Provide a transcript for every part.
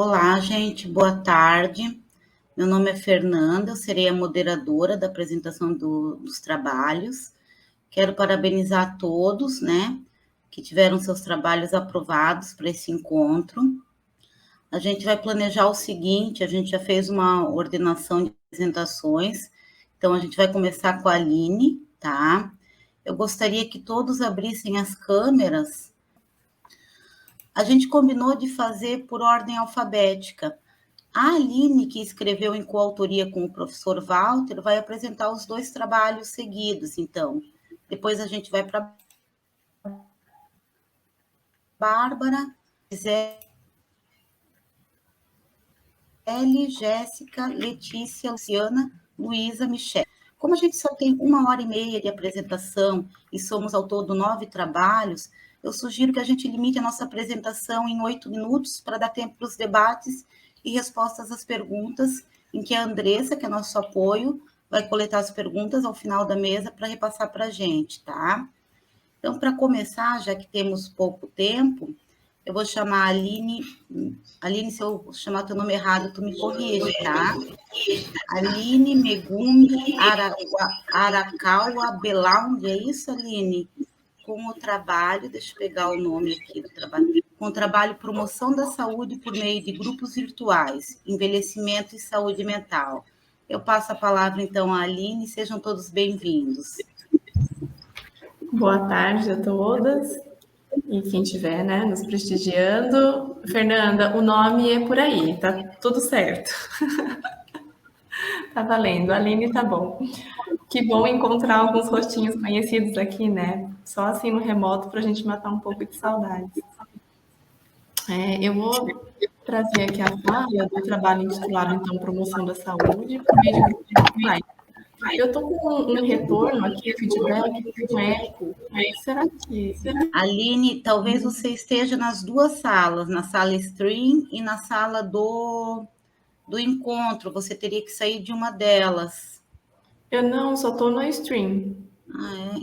Olá, gente, boa tarde. Meu nome é Fernanda, eu serei a moderadora da apresentação dos trabalhos. Quero parabenizar a todos, né, que tiveram seus trabalhos aprovados para esse encontro. A gente vai planejar o seguinte: a gente já fez uma ordenação de apresentações, então a gente vai começar com a Aline, tá? Eu gostaria que todos abrissem as câmeras. A gente combinou de fazer por ordem alfabética. A Aline, que escreveu em coautoria com o professor Walter, vai apresentar os dois trabalhos seguidos, então. Depois a gente vai para Bárbara, Gisele, Jéssica, Letícia, Luciana, Luísa, Michelle. Como a gente só tem 1h30 de apresentação e somos ao todo 9 trabalhos, eu sugiro que a gente limite a nossa apresentação em 8 minutos para dar tempo para os debates e respostas às perguntas, em que a Andressa, que é nosso apoio, vai coletar as perguntas ao final da mesa para repassar para a gente, tá? Então, para começar, já que temos pouco tempo, eu vou chamar a Aline. Aline, se eu chamar teu nome errado, tu me corrige, tá? Aline Megumi Arakawa Belaund, é isso, Aline? Com o trabalho, deixa eu pegar o nome aqui do trabalho, com o trabalho Promoção da Saúde por meio de grupos virtuais, envelhecimento e saúde mental. Eu passo a palavra, então, à Aline, sejam todos bem-vindos. Boa tarde a todas e quem estiver, né, nos prestigiando. Fernanda, o nome é por aí, tá tudo certo. Tá valendo, a Aline tá bom. Que bom encontrar alguns rostinhos conhecidos aqui, né? Só assim no remoto para a gente matar um pouco de saudades. Eu vou trazer aqui a fala do trabalho intitulado, então, Promoção da Saúde por meio de grupos virtuais. Eu tô com um retorno aqui, feedback, um eco. Será que... Aline, talvez você esteja nas duas salas, na sala stream e na sala do encontro. Você teria que sair de uma delas. Eu não, só tô no stream.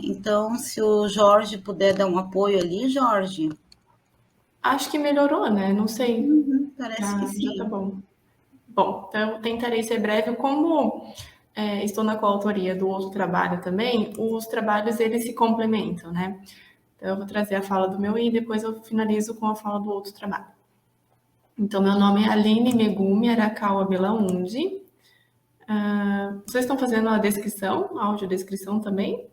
Então, se o Jorge puder dar um apoio ali, Jorge. Acho que melhorou, né? Não sei. Parece que sim. Já tá bom. Bom, então eu tentarei ser breve. Como estou na coautoria do outro trabalho também, os trabalhos eles se complementam, né? Então eu vou trazer a fala do meu e depois eu finalizo com a fala do outro trabalho. Então, meu nome é Aline Megumi Arakawa Belaunde. Vocês estão fazendo a descrição, a audiodescrição também?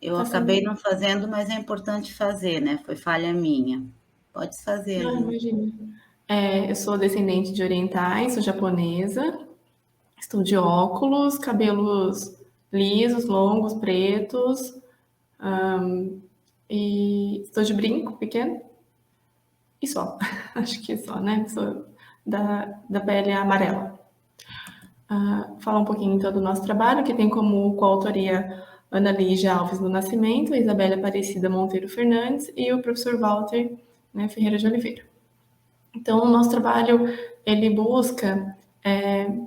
Eu acabei não fazendo, mas é importante fazer, né? Foi falha minha. Pode fazer. Imagina. Eu sou descendente de orientais, sou japonesa. Estou de óculos, cabelos lisos, longos, pretos. E estou de brinco pequeno. E só. Acho que só, né? Sou da pele amarela. Falar um pouquinho, então, do nosso trabalho, que tem como coautoria Ana Lígia Alves do Nascimento, Isabela Aparecida Monteiro Fernandes e o professor Walter, né, Ferreira de Oliveira. Então, o nosso trabalho, ele busca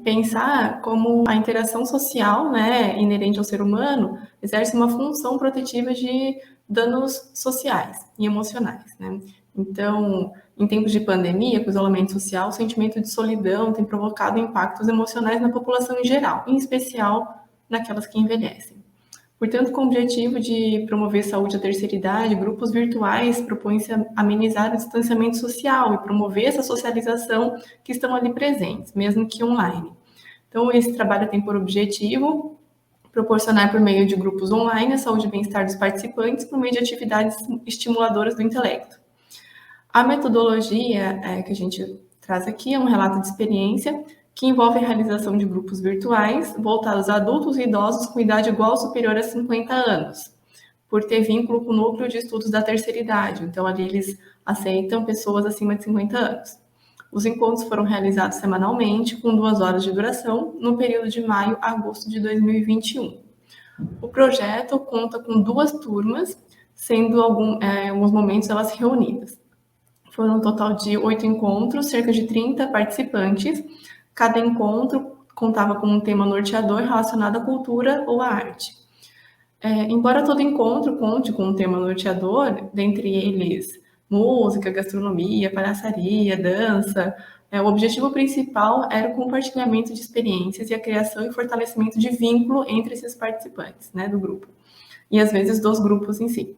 pensar como a interação social, né, inerente ao ser humano, exerce uma função protetiva de danos sociais e emocionais, né? Então, em tempos de pandemia, com isolamento social, o sentimento de solidão tem provocado impactos emocionais na população em geral, em especial naquelas que envelhecem. Portanto, com o objetivo de promover saúde à terceira idade, grupos virtuais propõem-se a amenizar o distanciamento social e promover essa socialização que estão ali presentes, mesmo que online. Então, esse trabalho tem por objetivo proporcionar por meio de grupos online a saúde e bem-estar dos participantes por meio de atividades estimuladoras do intelecto. A metodologia que a gente traz aqui é um relato de experiência que envolve a realização de grupos virtuais voltados a adultos e idosos com idade igual ou superior a 50 anos, por ter vínculo com o núcleo de estudos da terceira idade. Então, ali eles aceitam pessoas acima de 50 anos. Os encontros foram realizados semanalmente, com 2 horas de duração, no período de maio a agosto de 2021. O projeto conta com 2 turmas, sendo em alguns momentos elas reunidas. Foram um total de 8 encontros, cerca de 30 participantes. Cada encontro contava com um tema norteador relacionado à cultura ou à arte. Embora todo encontro conte com um tema norteador, dentre eles música, gastronomia, palhaçaria, dança. O objetivo principal era o compartilhamento de experiências e a criação e fortalecimento de vínculo entre esses participantes, né, do grupo, e às vezes dos grupos em si.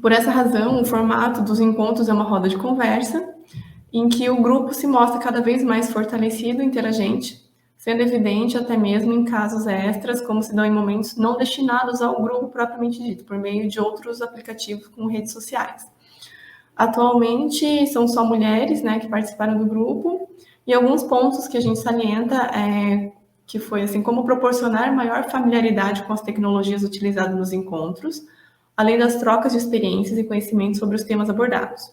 Por essa razão, o formato dos encontros é uma roda de conversa, em que o grupo se mostra cada vez mais fortalecido e interagente, sendo evidente até mesmo em casos extras, como se dão em momentos não destinados ao grupo propriamente dito, por meio de outros aplicativos como redes sociais. Atualmente, são só mulheres, né, que participaram do grupo, e alguns pontos que a gente salienta que foi assim, como proporcionar maior familiaridade com as tecnologias utilizadas nos encontros, além das trocas de experiências e conhecimentos sobre os temas abordados.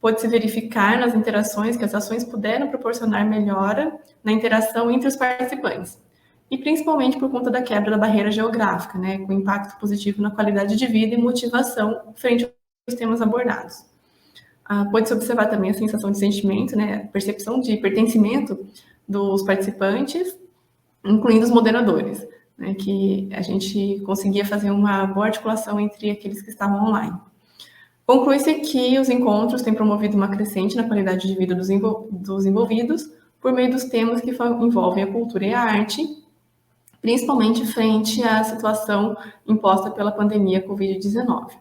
Pode-se verificar nas interações que as ações puderam proporcionar melhora na interação entre os participantes, e principalmente por conta da quebra da barreira geográfica, né, com impacto positivo na qualidade de vida e motivação frente aos temas abordados. Pode-se observar também a sensação de sentimento, né, a percepção de pertencimento dos participantes, incluindo os moderadores, né, que a gente conseguia fazer uma boa articulação entre aqueles que estavam online. Conclui-se que os encontros têm promovido uma crescente na qualidade de vida dos envolvidos por meio dos temas que envolvem a cultura e a arte, principalmente frente à situação imposta pela pandemia Covid-19,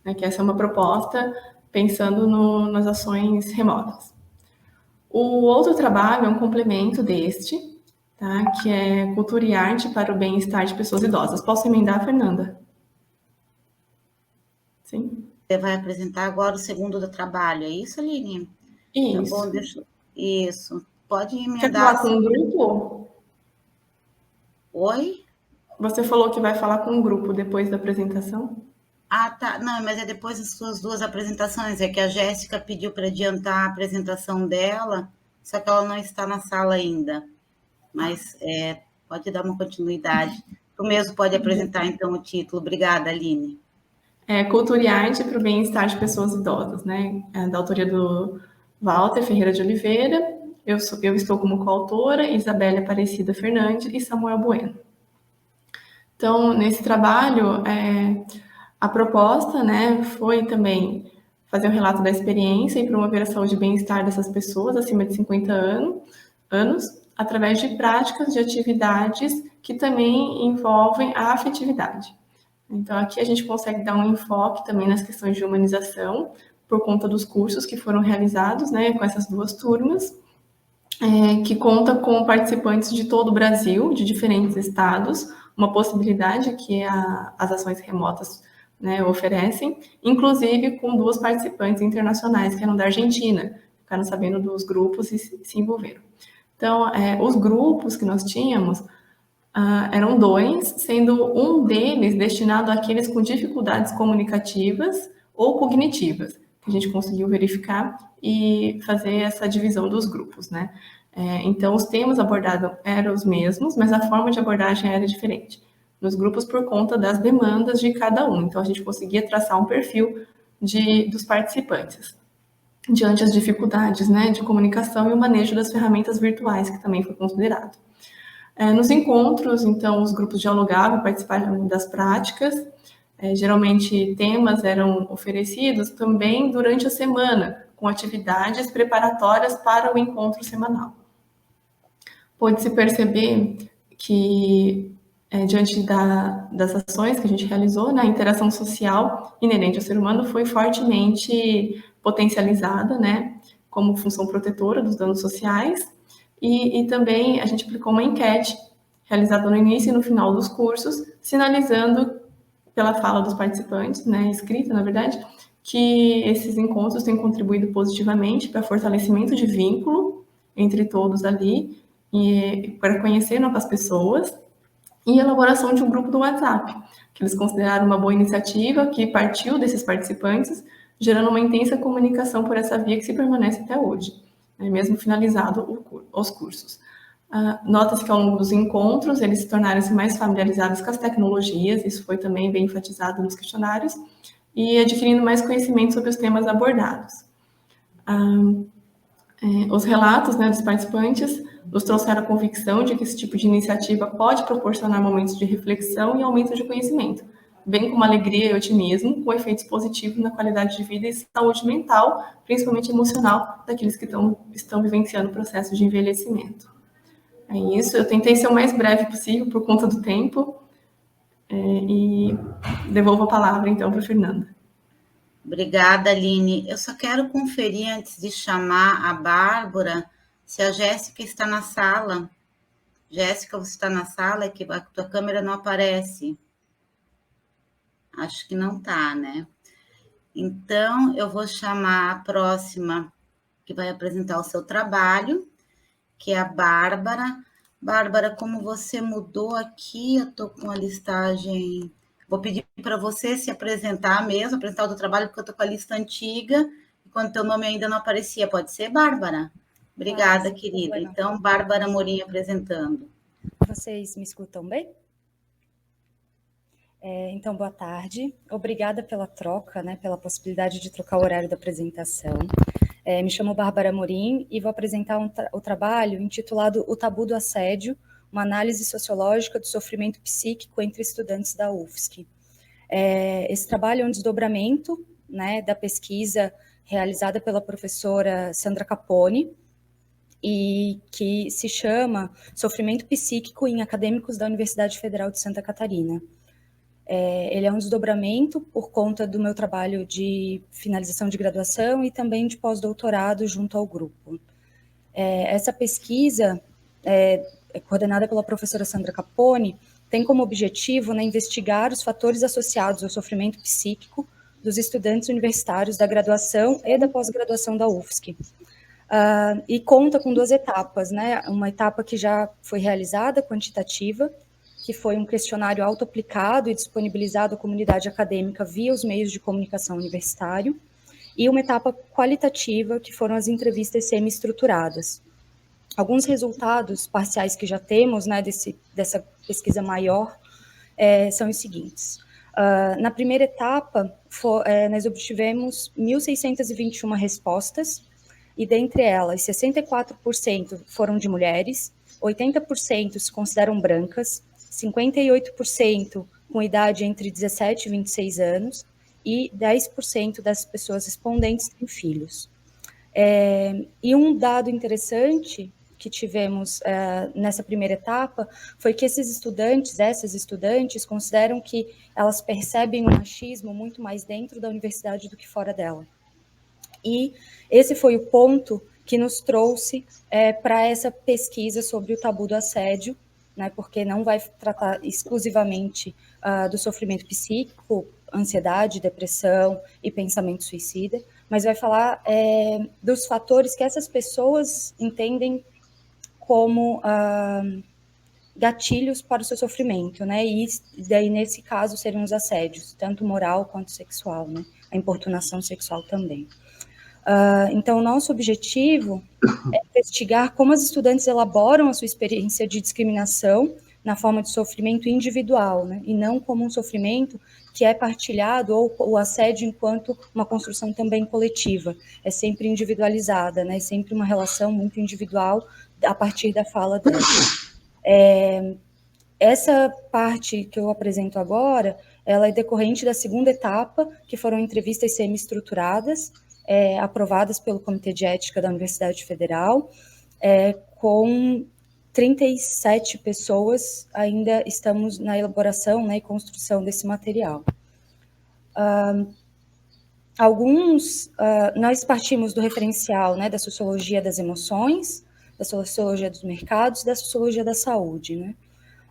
né, que essa é uma proposta pensando nas ações remotas. O outro trabalho é um complemento deste, tá, que é Cultura e Arte para o Bem-Estar de Pessoas Idosas. Posso emendar, Fernanda? Sim. Você vai apresentar agora o segundo do trabalho, é isso, Aline? Isso. Tá bom, Isso. Pode emendar. Quer falar com um grupo? Oi? Você falou que vai falar com um grupo depois da apresentação? Tá. Não, mas é depois das suas duas apresentações. É que a Jéssica pediu para adiantar a apresentação dela, só que ela não está na sala ainda. Mas pode dar uma continuidade. Tu mesmo pode apresentar, então, o título. Obrigada, Aline. Cultura e Arte para o Bem-Estar de Pessoas Idosas, né? Da autoria do Walter Ferreira de Oliveira. Eu estou como coautora, Isabelle Aparecida Fernandes e Samuel Bueno. Então, nesse trabalho, a proposta, né, foi também fazer um relato da experiência e promover a saúde e bem-estar dessas pessoas acima de 50 anos, através de práticas de atividades que também envolvem a afetividade. Então, aqui a gente consegue dar um enfoque também nas questões de humanização, por conta dos cursos que foram realizados, né, com essas duas turmas, que conta com participantes de todo o Brasil, de diferentes estados, uma possibilidade que as ações remotas, né, oferecem, inclusive com duas participantes internacionais, que eram da Argentina, ficaram sabendo dos grupos e se envolveram. Então, os grupos que nós tínhamos eram dois, sendo um deles destinado àqueles com dificuldades comunicativas ou cognitivas, que a gente conseguiu verificar e fazer essa divisão dos grupos, né? Então, os temas abordados eram os mesmos, mas a forma de abordagem era diferente nos grupos por conta das demandas de cada um. Então, a gente conseguia traçar um perfil dos participantes diante das dificuldades, né, de comunicação e o manejo das ferramentas virtuais, que também foi considerado. Nos encontros, então, os grupos dialogavam, participavam das práticas, geralmente temas eram oferecidos também durante a semana, com atividades preparatórias para o encontro semanal. Pode-se perceber que, diante das ações que a gente realizou, né, a interação social inerente ao ser humano foi fortemente potencializada, né, como função protetora dos danos sociais, e também a gente aplicou uma enquete realizada no início e no final dos cursos, sinalizando pela fala dos participantes, né, escrita, na verdade, que esses encontros têm contribuído positivamente para fortalecimento de vínculo entre todos ali, e para conhecer novas pessoas, e elaboração de um grupo do WhatsApp, que eles consideraram uma boa iniciativa, que partiu desses participantes, gerando uma intensa comunicação por essa via que se permanece até hoje, né, mesmo finalizado os cursos. Nota-se que ao longo dos encontros, eles se tornaram-se mais familiarizados com as tecnologias, isso foi também bem enfatizado nos questionários, e adquirindo mais conhecimento sobre os temas abordados. Os relatos, né, dos participantes nos trouxeram a convicção de que esse tipo de iniciativa pode proporcionar momentos de reflexão e aumento de conhecimento, vem com uma alegria e otimismo, com efeitos positivos na qualidade de vida e saúde mental, principalmente emocional, daqueles que estão vivenciando o processo de envelhecimento. É isso, eu tentei ser o mais breve possível por conta do tempo, e devolvo a palavra, então, para a Fernanda. Obrigada, Aline. Eu só quero conferir, antes de chamar a Bárbara, se a Jéssica está na sala. Jéssica, você está na sala? É que a tua câmera não aparece. Acho que não está, né? Então, eu vou chamar a próxima, que vai apresentar o seu trabalho, que é a Bárbara. Bárbara, como você mudou aqui, eu estou com a listagem... Vou pedir para você se apresentar mesmo, apresentar o teu trabalho, porque eu estou com a lista antiga, e quando teu nome ainda não aparecia. Pode ser, Bárbara? Obrigada, querida. Então, Bárbara Morim apresentando. Vocês me escutam bem? Então, boa tarde. Obrigada pela troca, né, pela possibilidade de trocar o horário da apresentação. Me chamo Bárbara Morim e vou apresentar o trabalho intitulado O Tabu do Assédio, uma análise sociológica do sofrimento psíquico entre estudantes da UFSC. Esse trabalho é um desdobramento, né, da pesquisa realizada pela professora Sandra Capone, e que se chama Sofrimento Psíquico em Acadêmicos da Universidade Federal de Santa Catarina. Ele é um desdobramento por conta do meu trabalho de finalização de graduação e também de pós-doutorado junto ao grupo. Essa pesquisa, coordenada pela professora Sandra Capone, tem como objetivo, né, investigar os fatores associados ao sofrimento psíquico dos estudantes universitários da graduação e da pós-graduação da UFSC. E conta com 2 etapas, né? Uma etapa que já foi realizada, quantitativa, que foi um questionário auto-aplicado e disponibilizado à comunidade acadêmica via os meios de comunicação universitário, e uma etapa qualitativa, que foram as entrevistas semi-estruturadas. Alguns resultados parciais que já temos, né, dessa pesquisa maior, são os seguintes. Na primeira etapa, nós obtivemos 1.621 respostas, e dentre elas, 64% foram de mulheres, 80% se consideram brancas, 58% com idade entre 17 e 26 anos, e 10% das pessoas respondentes têm filhos. E um dado interessante que tivemos nessa primeira etapa foi que essas estudantes, consideram que elas percebem o machismo muito mais dentro da universidade do que fora dela. E esse foi o ponto que nos trouxe para essa pesquisa sobre o tabu do assédio, né, porque não vai tratar exclusivamente do sofrimento psíquico, ansiedade, depressão e pensamento suicida, mas vai falar dos fatores que essas pessoas entendem como gatilhos para o seu sofrimento, né, e daí nesse caso seriam os assédios, tanto moral quanto sexual, né, a importunação sexual também. Então, o nosso objetivo é investigar como as estudantes elaboram a sua experiência de discriminação na forma de sofrimento individual, né, e não como um sofrimento que é partilhado, ou o assédio enquanto uma construção também coletiva. É sempre individualizada, né, é sempre uma relação muito individual a partir da fala dela. Essa parte que eu apresento agora, ela é decorrente da segunda etapa, que foram entrevistas semi-estruturadas, aprovadas pelo Comitê de Ética da Universidade Federal, com 37 pessoas, ainda estamos na elaboração, né, e construção desse material. Nós partimos do referencial, né, da sociologia das emoções, da sociologia dos mercados, da sociologia da saúde, né.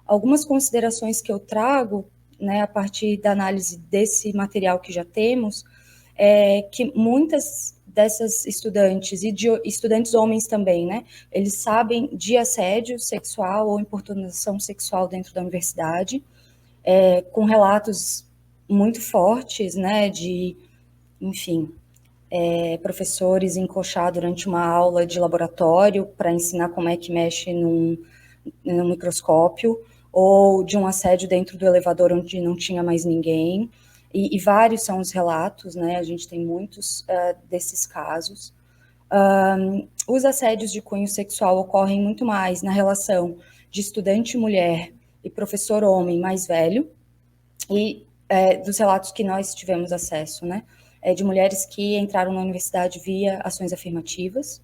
Algumas considerações que eu trago, né, a partir da análise desse material que já temos, que muitas dessas estudantes, e de estudantes homens também, né, eles sabem de assédio sexual ou importunação sexual dentro da universidade, com relatos muito fortes, né, de, enfim, professores encoxar durante uma aula de laboratório para ensinar como é que mexe num microscópio, ou de um assédio dentro do elevador onde não tinha mais ninguém, e vários são os relatos, né, a gente tem muitos desses casos. Os assédios de cunho sexual ocorrem muito mais na relação de estudante mulher e professor homem mais velho, e dos relatos que nós tivemos acesso, né? De mulheres que entraram na universidade via ações afirmativas.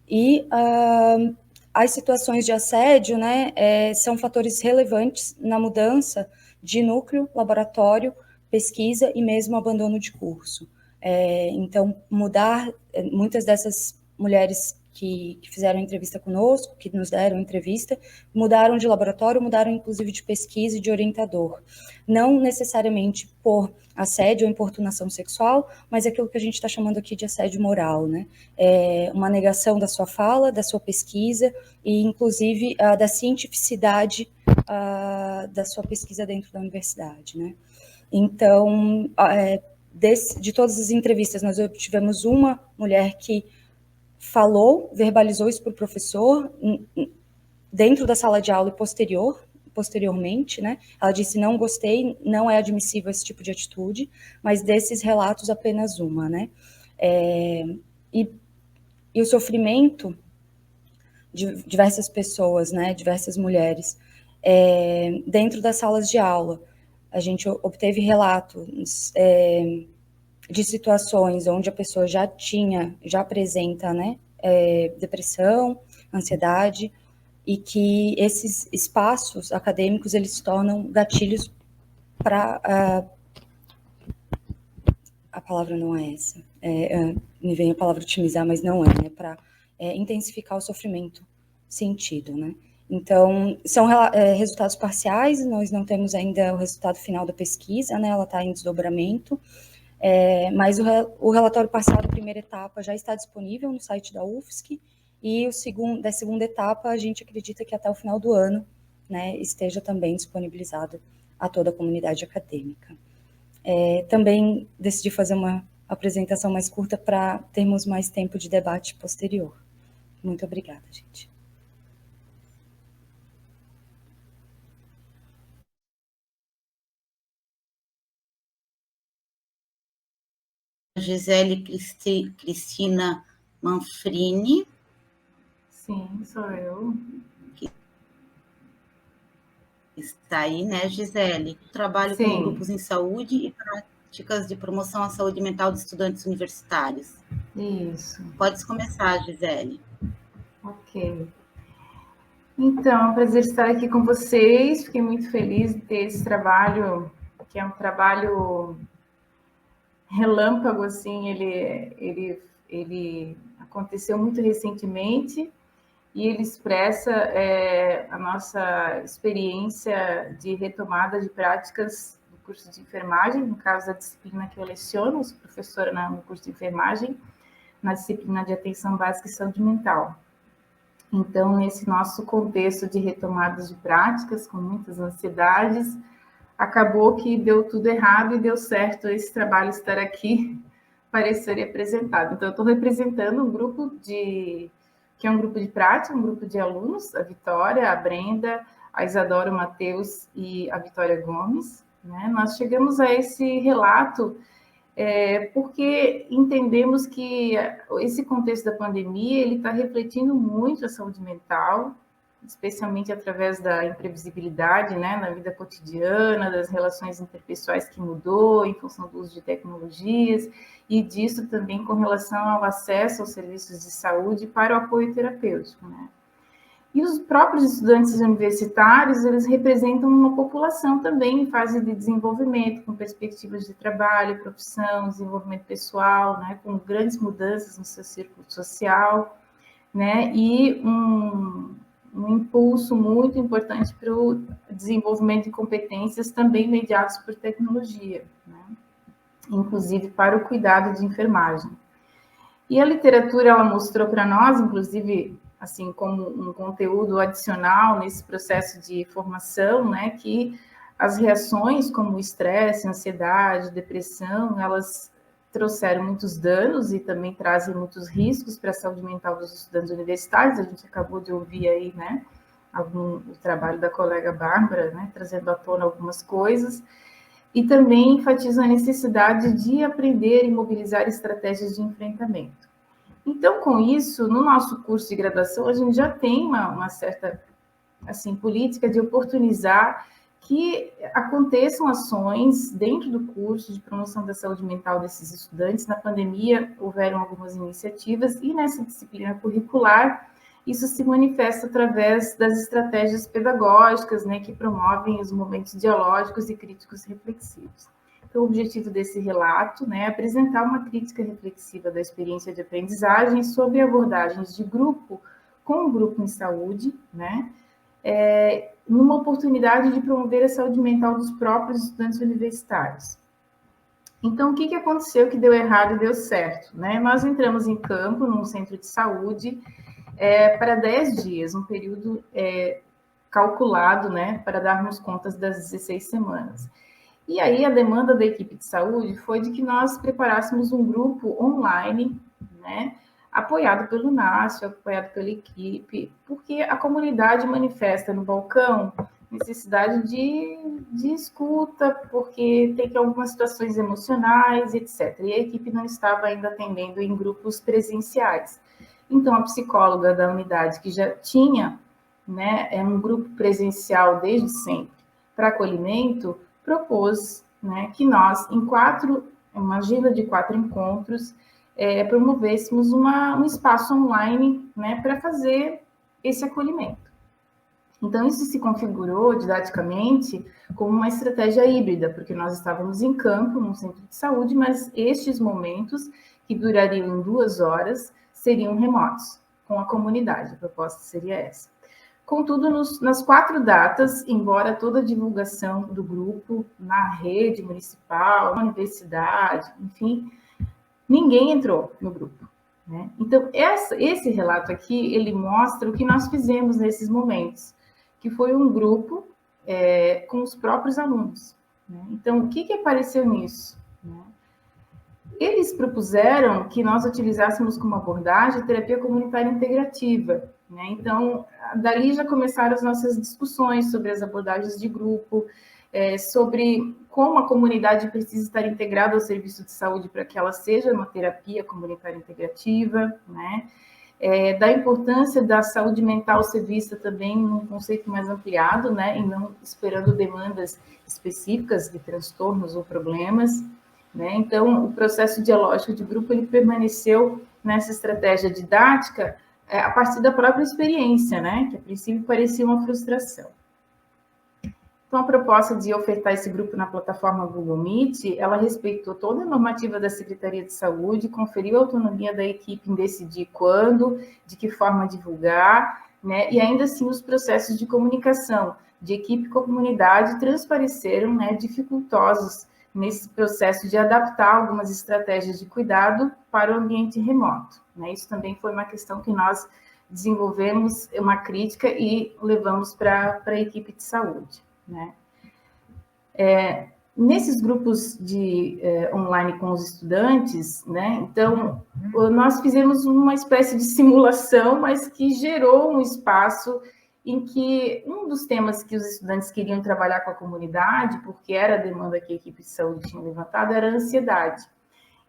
E as situações de assédio, né, são fatores relevantes na mudança de núcleo, laboratório, pesquisa e mesmo abandono de curso. Então, muitas dessas mulheres que fizeram entrevista conosco, que nos deram entrevista, mudaram de laboratório, mudaram inclusive de pesquisa e de orientador. Não necessariamente por assédio ou importunação sexual, mas aquilo que a gente está chamando aqui de assédio moral, né? Uma negação da sua fala, da sua pesquisa e, inclusive, da cientificidade da sua pesquisa dentro da universidade, né? Então, de todas as entrevistas, nós obtivemos uma mulher que falou, verbalizou isso para o professor dentro da sala de aula e posteriormente, né? Ela disse, não gostei, não é admissível esse tipo de atitude, mas desses relatos apenas uma, né? E o sofrimento de diversas pessoas, né? Diversas mulheres, dentro das salas de aula. A gente obteve relatos de situações onde a pessoa já apresenta, né, depressão, ansiedade, e que esses espaços acadêmicos, eles se tornam gatilhos para... a palavra não é essa, me vem a palavra otimizar, mas não é, né, para intensificar o sofrimento sentido, né. Então, são resultados parciais, nós não temos ainda o resultado final da pesquisa, né, ela está em desdobramento, mas o relatório parcial da primeira etapa já está disponível no site da UFSC, e da segunda etapa a gente acredita que até o final do ano, né, esteja também disponibilizado a toda a comunidade acadêmica. Também decidi fazer uma apresentação mais curta para termos mais tempo de debate posterior. Muito obrigada, gente. Gisele Cristina Manfrini. Sim, sou eu. Está aí, né, Gisele? Trabalho com grupos em saúde e práticas de promoção à saúde mental de estudantes universitários. Isso. Pode começar, Gisele. Ok. Então, é um prazer estar aqui com vocês. Fiquei muito feliz de ter esse trabalho, que é um trabalho relâmpago, assim, ele aconteceu muito recentemente e ele expressa a nossa experiência de retomada de práticas do curso de enfermagem, no caso da disciplina que eu leciono, sou professora no curso de enfermagem, na disciplina de atenção básica e saúde mental. Então, nesse nosso contexto de retomadas de práticas, com muitas ansiedades, acabou que deu tudo errado e deu certo esse trabalho estar aqui para ser apresentado. Então, eu estou representando um grupo que é um grupo de prática, um grupo de alunos, a Vitória, a Brenda, a Isadora, o Matheus e a Vitória Gomes, né? Nós chegamos a esse relato porque entendemos que esse contexto da pandemia ele está refletindo muito a saúde mental, especialmente através da imprevisibilidade, né, na vida cotidiana, das relações interpessoais que mudou em função do uso de tecnologias, e disso também com relação ao acesso aos serviços de saúde para o apoio terapêutico, né. E os próprios estudantes universitários, eles representam uma população também em fase de desenvolvimento, com perspectivas de trabalho, profissão, desenvolvimento pessoal, né, com grandes mudanças no seu círculo social, né, e um impulso muito importante para o desenvolvimento de competências também mediados por tecnologia, né, inclusive para o cuidado de enfermagem. E a literatura, ela mostrou para nós, inclusive, assim, como um conteúdo adicional nesse processo de formação, né, que as reações como estresse, ansiedade, depressão, elas trouxeram muitos danos e também trazem muitos riscos para a saúde mental dos estudantes universitários. A gente acabou de ouvir aí, né, o trabalho da colega Bárbara, né, trazendo à tona algumas coisas, e também enfatiza a necessidade de aprender e mobilizar estratégias de enfrentamento. Então, com isso, no nosso curso de graduação, a gente já tem uma certa, assim, política de oportunizar que aconteçam ações dentro do curso de promoção da saúde mental desses estudantes. Na pandemia, houveram algumas iniciativas, e nessa disciplina curricular, isso se manifesta através das estratégias pedagógicas, né, que promovem os momentos dialógicos e críticos reflexivos. Então, o objetivo desse relato, né, é apresentar uma crítica reflexiva da experiência de aprendizagem sobre abordagens de grupo com o grupo em saúde, né, numa oportunidade de promover a saúde mental dos próprios estudantes universitários. Então, o que aconteceu que deu errado e deu certo? Né? Nós entramos em campo, num centro de saúde, para 10 dias, um período calculado, né, para darmos contas das 16 semanas. E aí, a demanda da equipe de saúde foi de que nós preparássemos um grupo online, né, apoiado pelo NASF, apoiado pela equipe, porque a comunidade manifesta no balcão necessidade de escuta, porque tem algumas situações emocionais, etc. E a equipe não estava ainda atendendo em grupos presenciais. Então, a psicóloga da unidade, que já tinha, né, um grupo presencial desde sempre para acolhimento, propôs, né, que nós, em uma agenda de 4 encontros, promovêssemos um espaço online, né, para fazer esse acolhimento. Então, isso se configurou didaticamente como uma estratégia híbrida, porque nós estávamos em campo, num centro de saúde, mas estes momentos, que durariam 2 horas, seriam remotos, com a comunidade. A proposta seria essa. Contudo, nas 4 datas, embora toda a divulgação do grupo na rede municipal, na universidade, enfim, ninguém entrou no grupo, né? Então, esse relato aqui, ele mostra o que nós fizemos nesses momentos, que foi um grupo com os próprios alunos, né? Então, o que apareceu nisso, né? Eles propuseram que nós utilizássemos como abordagem a terapia comunitária integrativa, né? Então, dali já começaram as nossas discussões sobre as abordagens de grupo, sobre como a comunidade precisa estar integrada ao serviço de saúde para que ela seja uma terapia comunitária integrativa, né? Da importância da saúde mental ser vista também num conceito mais ampliado, né? E não esperando demandas específicas de transtornos ou problemas, né? Então, o processo dialógico de grupo, ele permaneceu nessa estratégia didática a partir da própria experiência, né? Que a princípio parecia uma frustração. Então, a proposta de ofertar esse grupo na plataforma Google Meet, ela respeitou toda a normativa da Secretaria de Saúde, conferiu a autonomia da equipe em decidir quando, de que forma divulgar, né? E ainda assim os processos de comunicação de equipe com a comunidade transpareceram, né, dificultosos nesse processo de adaptar algumas estratégias de cuidado para o ambiente remoto, né? Isso também foi uma questão que nós desenvolvemos uma crítica e levamos para a equipe de saúde, né? Nesses grupos online com os estudantes, né? Então, nós fizemos uma espécie de simulação, mas que gerou um espaço em que um dos temas que os estudantes queriam trabalhar com a comunidade, porque era a demanda que a equipe de saúde tinha levantado, era a ansiedade.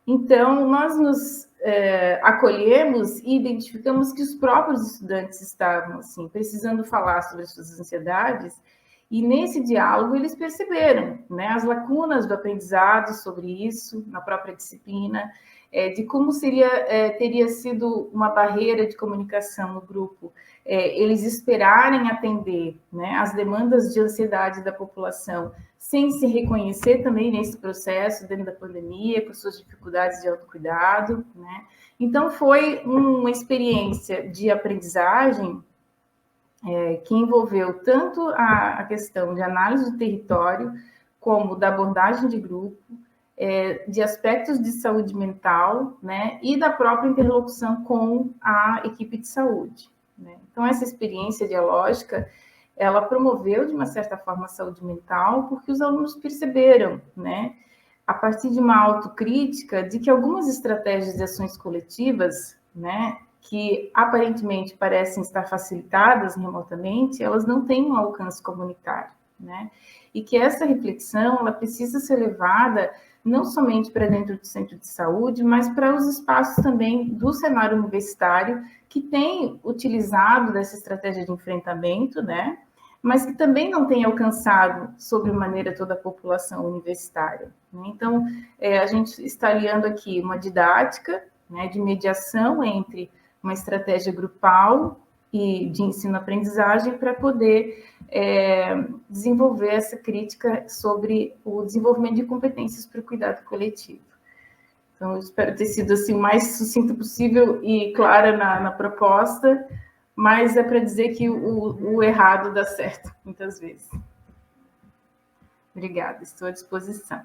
Então, nós nos acolhemos e identificamos que os próprios estudantes estavam, assim, precisando falar sobre as suas ansiedades, e nesse diálogo eles perceberam, né, as lacunas do aprendizado sobre isso, na própria disciplina, de como teria sido uma barreira de comunicação no grupo, eles esperarem atender, né, as demandas de ansiedade da população, sem se reconhecer também nesse processo, dentro da pandemia, com suas dificuldades de autocuidado, né? Então, foi uma experiência de aprendizagem que envolveu tanto a questão de análise do território, como da abordagem de grupo, de aspectos de saúde mental, né, e da própria interlocução com a equipe de saúde, né? Então, essa experiência dialógica, ela promoveu, de uma certa forma, a saúde mental, porque os alunos perceberam, né, a partir de uma autocrítica, de que algumas estratégias de ações coletivas, né, que aparentemente parecem estar facilitadas remotamente, elas não têm um alcance comunitário, né? E que essa reflexão, ela precisa ser levada não somente para dentro do centro de saúde, mas para os espaços também do cenário universitário, que tem utilizado dessa estratégia de enfrentamento, né, mas que também não tem alcançado sobremaneira toda a população universitária, né? Então, a gente está aliando aqui uma didática, né, de mediação entre uma estratégia grupal e de ensino-aprendizagem para poder desenvolver essa crítica sobre o desenvolvimento de competências para o cuidado coletivo. Então, eu espero ter sido assim, o mais sucinta possível e clara na proposta, mas é para dizer que o errado dá certo, muitas vezes. Obrigada, estou à disposição.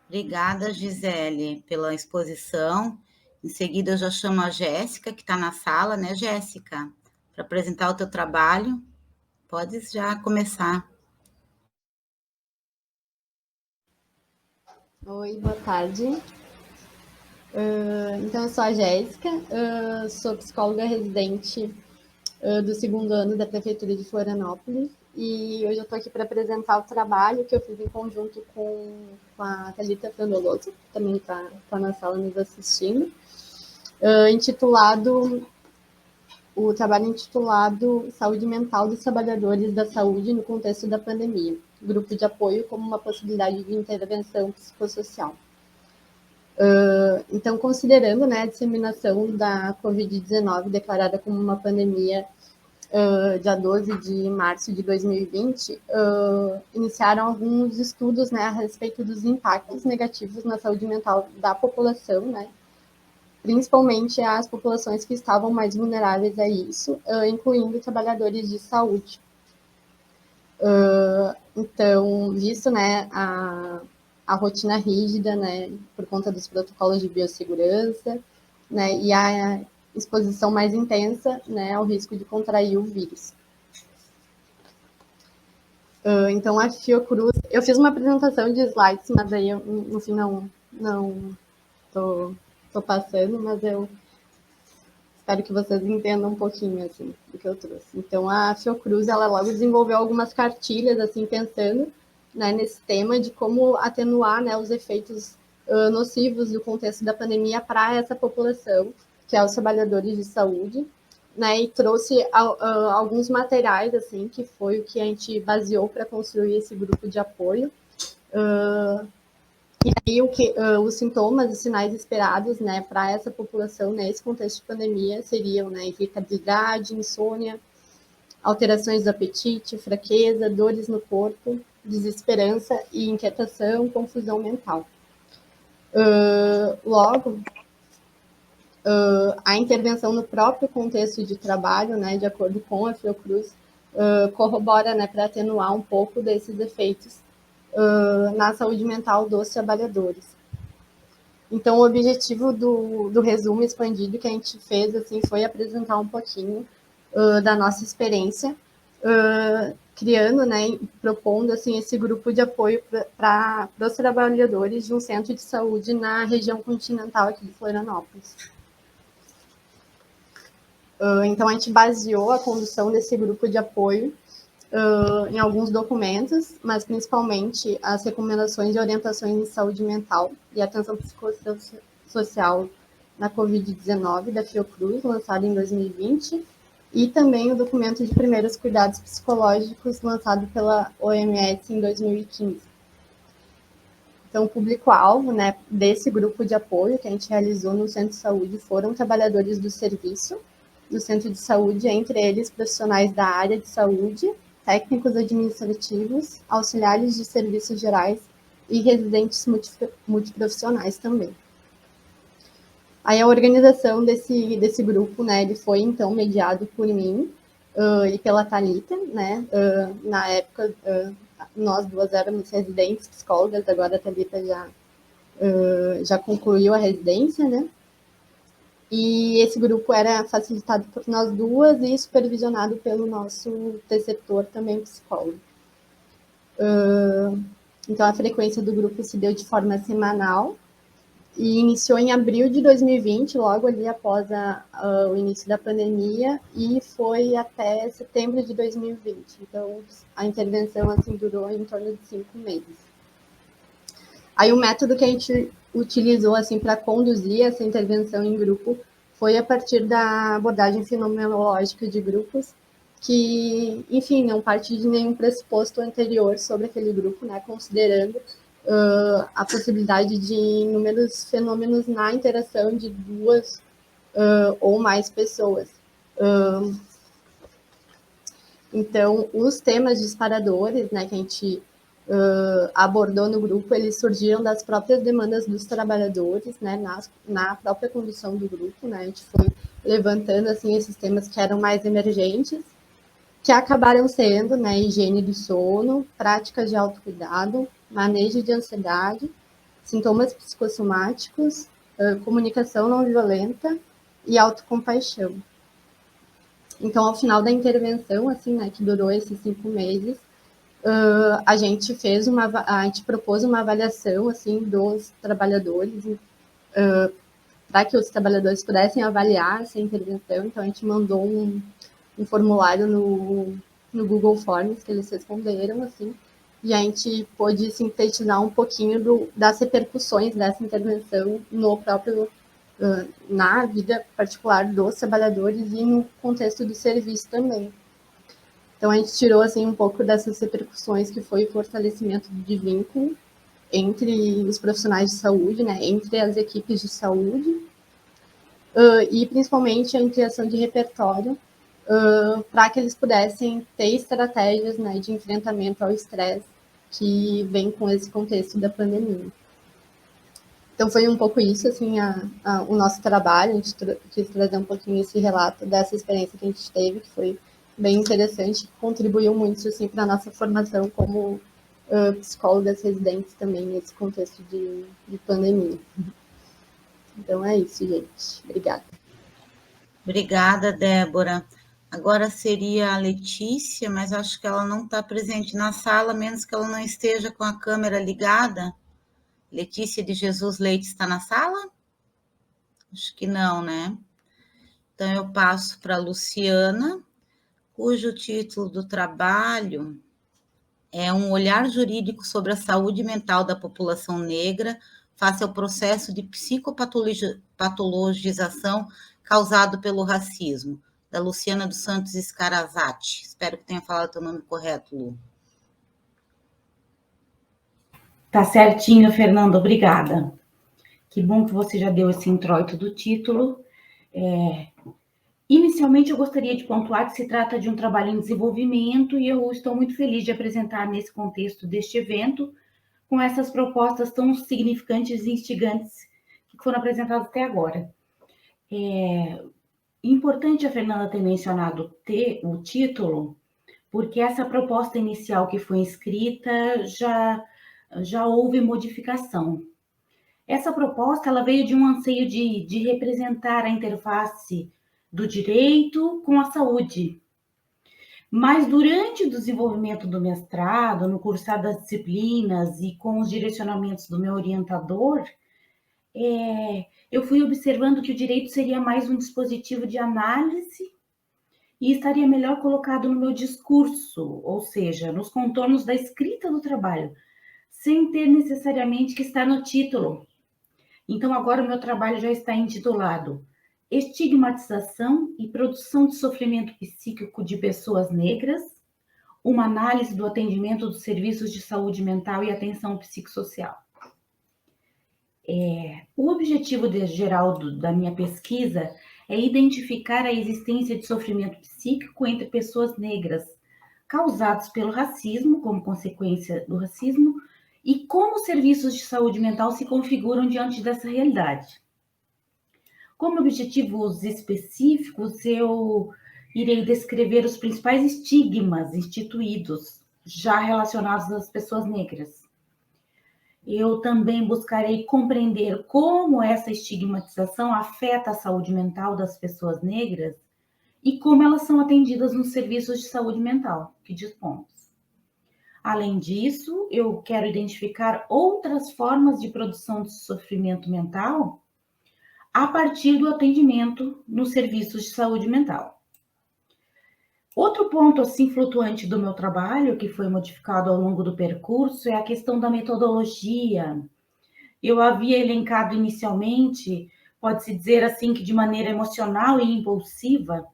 Obrigada, Gisele, pela exposição. Em seguida, eu já chamo a Jéssica, que está na sala, né, Jéssica? Para apresentar o teu trabalho. Podes já começar. Oi, boa tarde. Então, eu sou a Jéssica, sou psicóloga residente do 2º ano da Prefeitura de Florianópolis, e hoje eu estou aqui para apresentar o trabalho que eu fiz em conjunto com a Thalita Frandoloso, que também está na sala nos assistindo, o trabalho intitulado Saúde Mental dos Trabalhadores da Saúde no Contexto da Pandemia, grupo de apoio como uma possibilidade de intervenção psicossocial. Então, considerando, né, a disseminação da Covid-19 declarada como uma pandemia dia 12 de março de 2020, iniciaram alguns estudos, né, a respeito dos impactos negativos na saúde mental da população, né, principalmente as populações que estavam mais vulneráveis a isso, incluindo trabalhadores de saúde. Então, visto, né, a rotina rígida, né, por conta dos protocolos de biossegurança, né, e a exposição mais intensa, né, ao risco de contrair o vírus. Então, a Fiocruz, eu fiz uma apresentação de slides, mas aí eu, no fim não tô passando, mas eu espero que vocês entendam um pouquinho, assim, do que eu trouxe. Então, a Fiocruz, ela logo desenvolveu algumas cartilhas, assim, pensando, né, nesse tema de como atenuar, né, os efeitos nocivos do contexto da pandemia para essa população, que é os trabalhadores de saúde, né, e trouxe alguns materiais, assim, que foi o que a gente baseou para construir esse grupo de apoio. E aí, os sintomas e sinais esperados, né, para essa população nesse contexto de pandemia seriam, né, irritabilidade, insônia, alterações do apetite, fraqueza, dores no corpo, desesperança e inquietação, confusão mental. Logo, a intervenção no próprio contexto de trabalho, né, de acordo com a Fiocruz, corrobora, né, para atenuar um pouco desses efeitos na saúde mental dos trabalhadores. Então, o objetivo do resumo expandido que a gente fez, assim, foi apresentar um pouquinho da nossa experiência, criando, né, propondo, assim, esse grupo de apoio para os trabalhadores de um centro de saúde na região continental aqui de Florianópolis. Então, a gente baseou a condução desse grupo de apoio em alguns documentos, mas principalmente as recomendações e orientações de saúde mental e atenção psicossocial na Covid-19 da Fiocruz, lançado em 2020, e também o documento de primeiros cuidados psicológicos, lançado pela OMS em 2015. Então, o público-alvo, né, desse grupo de apoio que a gente realizou no centro de saúde foram trabalhadores do serviço, do centro de saúde, entre eles profissionais da área de saúde, técnicos administrativos, auxiliares de serviços gerais e residentes multiprofissionais também. Aí a organização desse grupo, né, ele foi então mediado por mim e pela Thalita, né, na época nós duas éramos residentes psicólogas, agora a Thalita já concluiu a residência, né, e esse grupo era facilitado por nós duas e supervisionado pelo nosso preceptor, também psicólogo. Então, a frequência do grupo se deu de forma semanal e iniciou em abril de 2020, logo ali após o início da pandemia, e foi até setembro de 2020. Então, a intervenção assim, durou em torno de 5 meses. Aí, o método que a gente utilizou assim, para conduzir essa intervenção em grupo foi a partir da abordagem fenomenológica de grupos, que, enfim, não parte de nenhum pressuposto anterior sobre aquele grupo, né, considerando a possibilidade de inúmeros fenômenos na interação de duas ou mais pessoas. Então, os temas disparadores, né, que a gente abordou no grupo, eles surgiram das próprias demandas dos trabalhadores, né, na própria condução do grupo, né, a gente foi levantando, assim, esses temas que eram mais emergentes, que acabaram sendo, né, higiene do sono, práticas de autocuidado, manejo de ansiedade, sintomas psicossomáticos, comunicação não violenta e autocompaixão. Então, ao final da intervenção, assim, né, que durou esses 5 meses, a gente propôs uma avaliação, assim, dos trabalhadores, para que os trabalhadores pudessem avaliar essa intervenção. Então, a gente mandou um formulário no Google Forms que eles responderam, assim, e a gente pôde sintetizar um pouquinho das repercussões dessa intervenção no próprio na vida particular dos trabalhadores e no contexto do serviço também. Então, a gente tirou, assim, um pouco dessas repercussões, que foi o fortalecimento de vínculo entre os profissionais de saúde, né, entre as equipes de saúde, e principalmente a criação de repertório para que eles pudessem ter estratégias, né, de enfrentamento ao estresse que vem com esse contexto da pandemia. Então, foi um pouco isso, assim, o nosso trabalho. A gente quis trazer um pouquinho esse relato dessa experiência que a gente teve, que foi bem interessante, que contribuiu muito, assim, para a nossa formação como psicólogas residentes também nesse contexto de pandemia. Então, é isso, gente. Obrigada. Obrigada, Débora. Agora seria a Letícia, mas acho que ela não está presente na sala, menos que ela não esteja com a câmera ligada. Letícia de Jesus Leite está na sala? Acho que não, né? Então, eu passo para a Luciana, cujo título do trabalho é Um olhar jurídico sobre a saúde mental da população negra face ao processo de psicopatologização causado pelo racismo, da Luciana dos Santos Scarazati. Espero que tenha falado o teu nome correto, Lu. Tá certinho, Fernanda, obrigada. Que bom que você já deu esse introito do título. Inicialmente, eu gostaria de pontuar que se trata de um trabalho em desenvolvimento e eu estou muito feliz de apresentar nesse contexto deste evento com essas propostas tão significantes e instigantes que foram apresentadas até agora. Importante a Fernanda ter mencionado o título, porque essa proposta inicial que foi escrita já houve modificação. Essa proposta ela veio de um anseio de representar a interface do direito com a saúde. Mas durante o desenvolvimento do mestrado, no cursar das disciplinas e com os direcionamentos do meu orientador, eu fui observando que o direito seria mais um dispositivo de análise e estaria melhor colocado no meu discurso, ou seja, nos contornos da escrita do trabalho, sem ter necessariamente que estar no título. Então, agora o meu trabalho já está intitulado Estigmatização e Produção de Sofrimento Psíquico de Pessoas Negras, uma análise do atendimento dos serviços de saúde mental e atenção psicossocial. O objetivo geral da minha pesquisa é identificar a existência de sofrimento psíquico entre pessoas negras, causados pelo racismo, como consequência do racismo, e como os serviços de saúde mental se configuram diante dessa realidade. Como objetivos específicos, eu irei descrever os principais estigmas instituídos, já relacionados às pessoas negras. Eu também buscarei compreender como essa estigmatização afeta a saúde mental das pessoas negras e como elas são atendidas nos serviços de saúde mental que dispomos. Além disso, eu quero identificar outras formas de produção de sofrimento mental a partir do atendimento nos serviços de saúde mental. Outro ponto assim flutuante do meu trabalho, que foi modificado ao longo do percurso, é a questão da metodologia. Eu havia elencado inicialmente, pode-se dizer assim que de maneira emocional e impulsiva,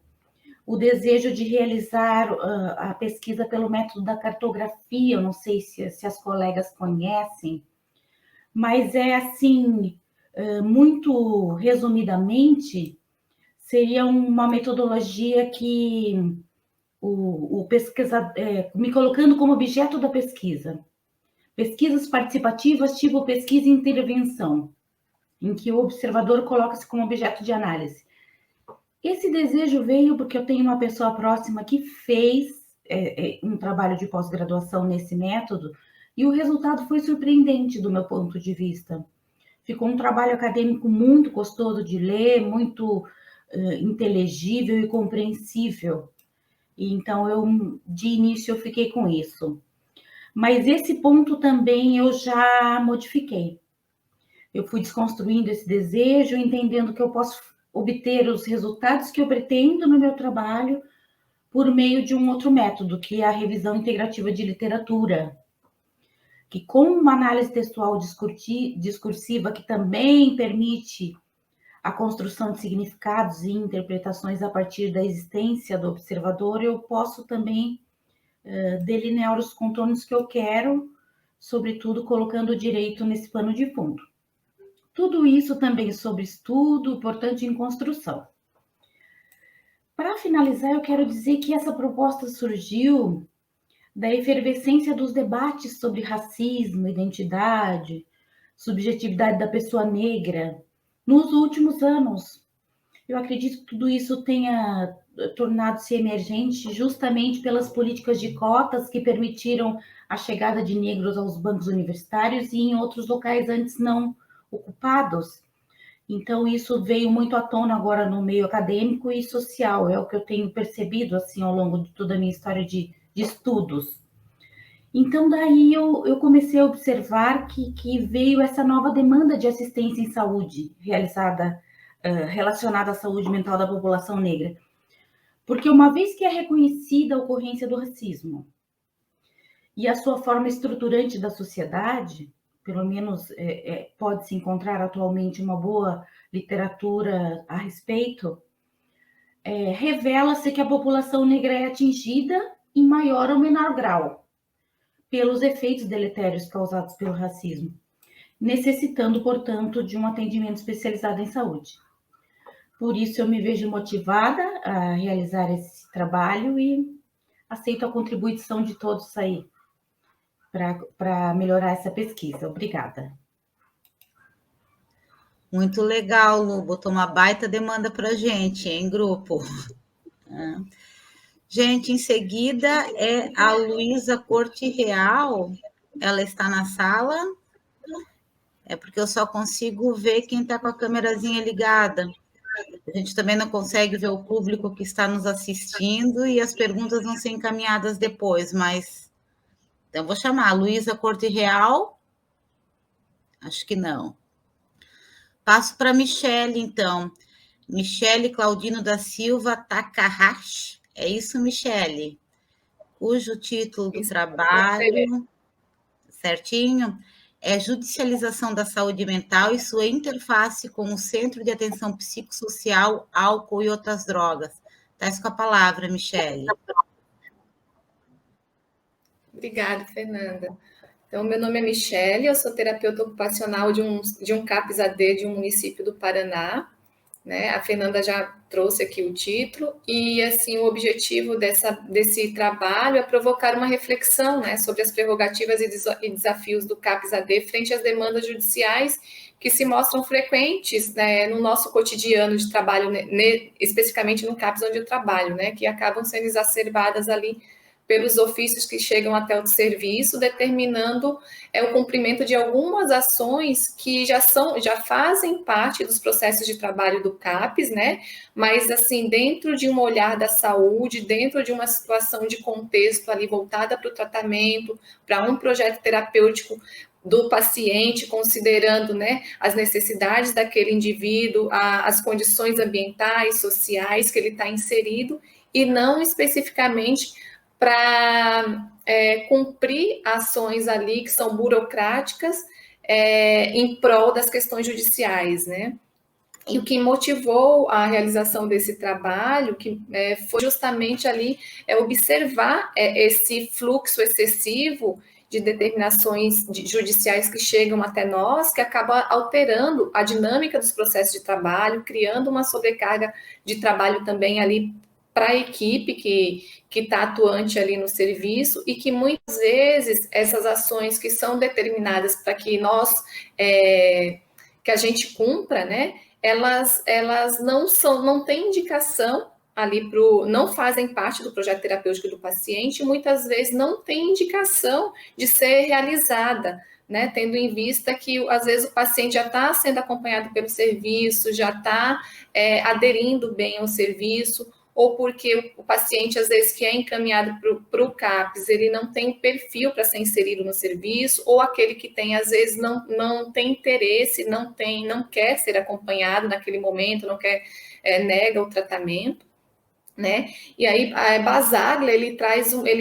o desejo de realizar a pesquisa pelo método da cartografia. Eu não sei se as colegas conhecem, mas é assim, muito resumidamente, seria uma metodologia que o pesquisador, me colocando como objeto da pesquisa. Pesquisas participativas, tipo pesquisa e intervenção, em que o observador coloca-se como objeto de análise. Esse desejo veio porque eu tenho uma pessoa próxima que fez um trabalho de pós-graduação nesse método, e o resultado foi surpreendente do meu ponto de vista. Ficou um trabalho acadêmico muito gostoso de ler, muito inteligível e compreensível. E então, de início, eu fiquei com isso. Mas esse ponto também eu já modifiquei. Eu fui desconstruindo esse desejo, entendendo que eu posso obter os resultados que eu pretendo no meu trabalho por meio de um outro método, que é a revisão integrativa de literatura, que com uma análise textual discursiva, que também permite a construção de significados e interpretações a partir da existência do observador, eu posso também delinear os contornos que eu quero, sobretudo colocando o direito nesse pano de fundo. Tudo isso também sobre estudo, portanto, em construção. Para finalizar, eu quero dizer que essa proposta surgiu da efervescência dos debates sobre racismo, identidade, subjetividade da pessoa negra nos últimos anos. Eu acredito que tudo isso tenha tornado-se emergente justamente pelas políticas de cotas que permitiram a chegada de negros aos bancos universitários e em outros locais antes não ocupados. Então, isso veio muito à tona agora no meio acadêmico e social, é o que eu tenho percebido assim ao longo de toda a minha história de estudos. Então, daí eu comecei a observar que veio essa nova demanda de assistência em saúde relacionada à saúde mental da população negra. Porque uma vez que é reconhecida a ocorrência do racismo e a sua forma estruturante da sociedade, pelo menos pode-se encontrar atualmente uma boa literatura a respeito, revela-se que a população negra é atingida em maior ou menor grau pelos efeitos deletérios causados pelo racismo, necessitando, portanto, de um atendimento especializado em saúde. Por isso, eu me vejo motivada a realizar esse trabalho e aceito a contribuição de todos aí para melhorar essa pesquisa. Obrigada. Muito legal, Lu. Botou uma baita demanda para a gente, em grupo. Gente, em seguida é a Luísa Corte Real. Ela está na sala. É porque eu só consigo ver quem está com a câmerazinha ligada. A gente também não consegue ver o público que está nos assistindo e as perguntas vão ser encaminhadas depois, mas... Então, vou chamar a Luísa Corte Real. Acho que não. Passo para a Michele, então. Michele Claudino da Silva Takahashi. É isso, Michele? Cujo título do trabalho, certinho, é Judicialização da Saúde Mental e sua interface com o Centro de Atenção Psicossocial, Álcool e Outras Drogas. Está com a palavra, Michele. Obrigada, Fernanda. Então, meu nome é Michele, eu sou terapeuta ocupacional de um CAPS-AD de um município do Paraná. Né? A Fernanda já trouxe aqui o título, e assim, o objetivo desse trabalho é provocar uma reflexão, né, sobre as prerrogativas e desafios do CAPS-AD frente às demandas judiciais que se mostram frequentes, né, no nosso cotidiano de trabalho, especificamente no CAPS onde eu trabalho, né, que acabam sendo exacerbadas ali pelos ofícios que chegam até o serviço, determinando o cumprimento de algumas ações que já fazem parte dos processos de trabalho do CAPS, né? Mas, assim, dentro de um olhar da saúde, dentro de uma situação de contexto ali voltada para o tratamento, para um projeto terapêutico do paciente, considerando, né, as necessidades daquele indivíduo, as condições ambientais, sociais que ele está inserido, e não especificamente para cumprir ações ali que são burocráticas em prol das questões judiciais, né? E o que motivou a realização desse trabalho foi justamente ali observar esse fluxo excessivo de determinações judiciais que chegam até nós, que acaba alterando a dinâmica dos processos de trabalho, criando uma sobrecarga de trabalho também ali para a equipe que está atuante ali no serviço, e que muitas vezes essas ações que são determinadas para que que a gente cumpra, né, elas não têm indicação ali não fazem parte do projeto terapêutico do paciente, muitas vezes não tem indicação de ser realizada, né, tendo em vista que, às vezes, o paciente já está sendo acompanhado pelo serviço, já está aderindo bem ao serviço, ou porque o paciente, às vezes, que é encaminhado para o CAPS, ele não tem perfil para ser inserido no serviço, ou aquele que tem, às vezes, não tem interesse, não quer ser acompanhado naquele momento, nega o tratamento, né? E aí, a Basaglia, ele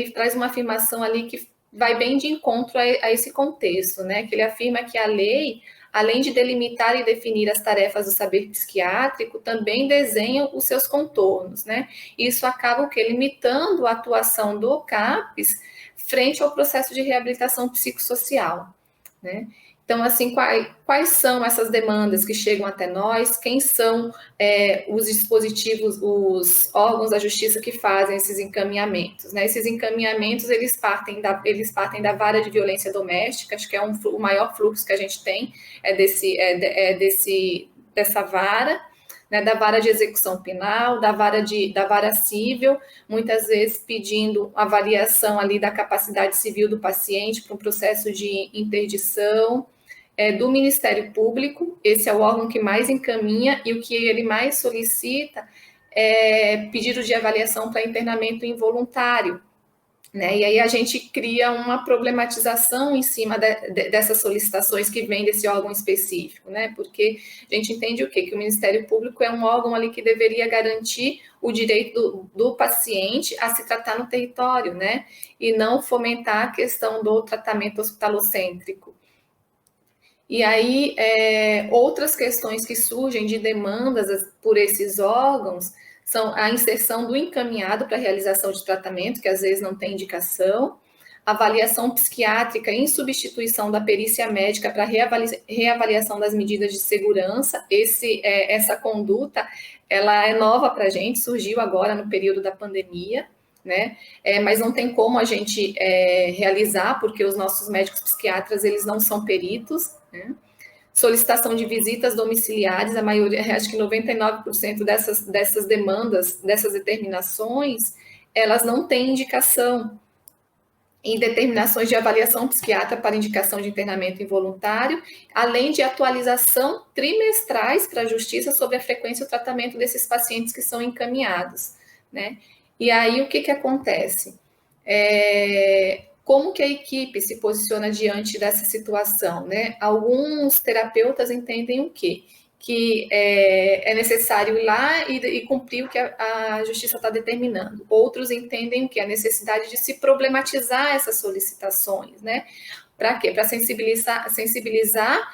traz uma afirmação ali que vai bem de encontro a esse contexto, né? Que ele afirma que a lei, além de delimitar e definir as tarefas do saber psiquiátrico, também desenha os seus contornos, né? Isso acaba limitando a atuação do CAPS frente ao processo de reabilitação psicossocial, né? Então, assim, quais são essas demandas que chegam até nós? Quem são os dispositivos, os órgãos da justiça que fazem esses encaminhamentos, né? Esses encaminhamentos, eles partem da vara de violência doméstica, acho que é o maior fluxo que a gente tem, dessa vara, né, da vara de execução penal, da vara civil, muitas vezes pedindo avaliação ali da capacidade civil do paciente para um processo de interdição, do Ministério Público. Esse é o órgão que mais encaminha, e o que ele mais solicita é pedido de avaliação para internamento involuntário, né? E aí a gente cria uma problematização em cima dessas solicitações que vêm desse órgão específico, né? Porque a gente entende o quê? Que o Ministério Público é um órgão ali que deveria garantir o direito do paciente a se tratar no território, né? E não fomentar a questão do tratamento hospitalocêntrico. E aí, outras questões que surgem de demandas por esses órgãos são a inserção do encaminhado para a realização de tratamento, que às vezes não tem indicação, avaliação psiquiátrica em substituição da perícia médica para reavaliação das medidas de segurança. Essa conduta, ela é nova para a gente, surgiu agora no período da pandemia, né? Mas não tem como a gente realizar, porque os nossos médicos psiquiatras, eles não são peritos, né? Solicitação de visitas domiciliares, a maioria, acho que 99% dessas demandas, dessas determinações, elas não têm indicação em determinações de avaliação psiquiátrica para indicação de internamento involuntário, além de atualização trimestrais para a Justiça sobre a frequência e o tratamento desses pacientes que são encaminhados, né? E aí, o que acontece? Como que a equipe se posiciona diante dessa situação, né? Alguns terapeutas entendem o quê? Que é necessário ir lá e cumprir o que a justiça está determinando. Outros entendem o quê? A necessidade de se problematizar essas solicitações, né? Para quê? Para sensibilizar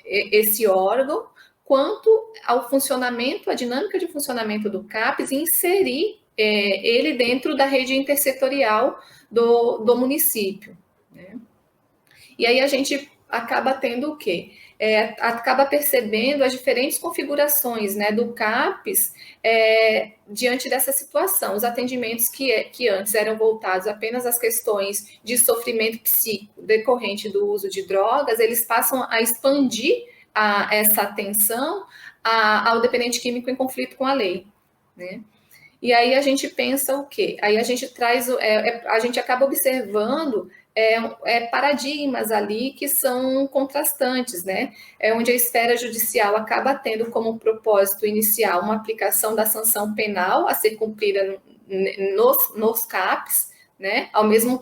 esse órgão quanto ao funcionamento, a dinâmica de funcionamento do CAPS, e inserir ele dentro da rede intersetorial do município, né? E aí a gente acaba tendo o quê? Acaba percebendo as diferentes configurações, né, do CAPS diante dessa situação. Os atendimentos que antes eram voltados apenas às questões de sofrimento psíquico decorrente do uso de drogas, eles passam a expandir essa atenção ao dependente químico em conflito com a lei, né? E aí a gente pensa o quê? Aí a gente a gente acaba observando paradigmas ali que são contrastantes, né? Onde a esfera judicial acaba tendo como propósito inicial uma aplicação da sanção penal a ser cumprida nos CAPs, né?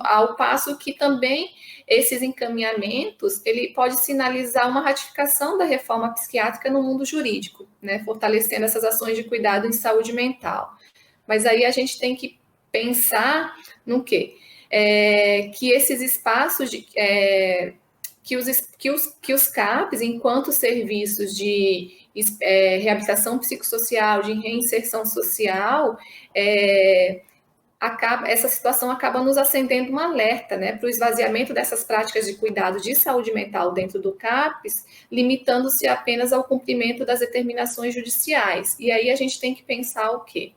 Ao passo que também esses encaminhamentos, ele pode sinalizar uma ratificação da reforma psiquiátrica no mundo jurídico, né? Fortalecendo essas ações de cuidado em saúde mental. Mas aí a gente tem que pensar no quê? Que esses espaços que os CAPs, enquanto serviços de reabilitação psicossocial, de reinserção social, essa situação acaba nos acendendo um alerta, né, para o esvaziamento dessas práticas de cuidado de saúde mental dentro do CAPs, limitando-se apenas ao cumprimento das determinações judiciais. E aí a gente tem que pensar o quê?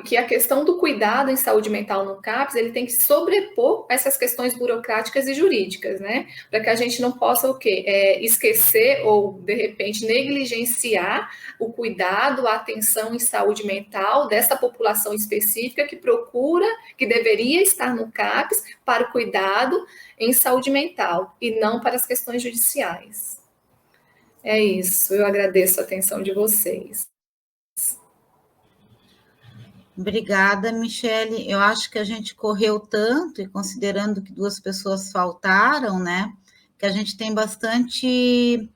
Que a questão do cuidado em saúde mental no CAPS, ele tem que sobrepor essas questões burocráticas e jurídicas, né? Para que a gente não possa o quê? Esquecer ou, de repente, negligenciar o cuidado, a atenção em saúde mental dessa população específica que procura, que deveria estar no CAPS para o cuidado em saúde mental e não para as questões judiciais. É isso, eu agradeço a atenção de vocês. Obrigada, Michele. Eu acho que a gente correu tanto, e considerando que 2 pessoas faltaram, né, que a gente tem bastante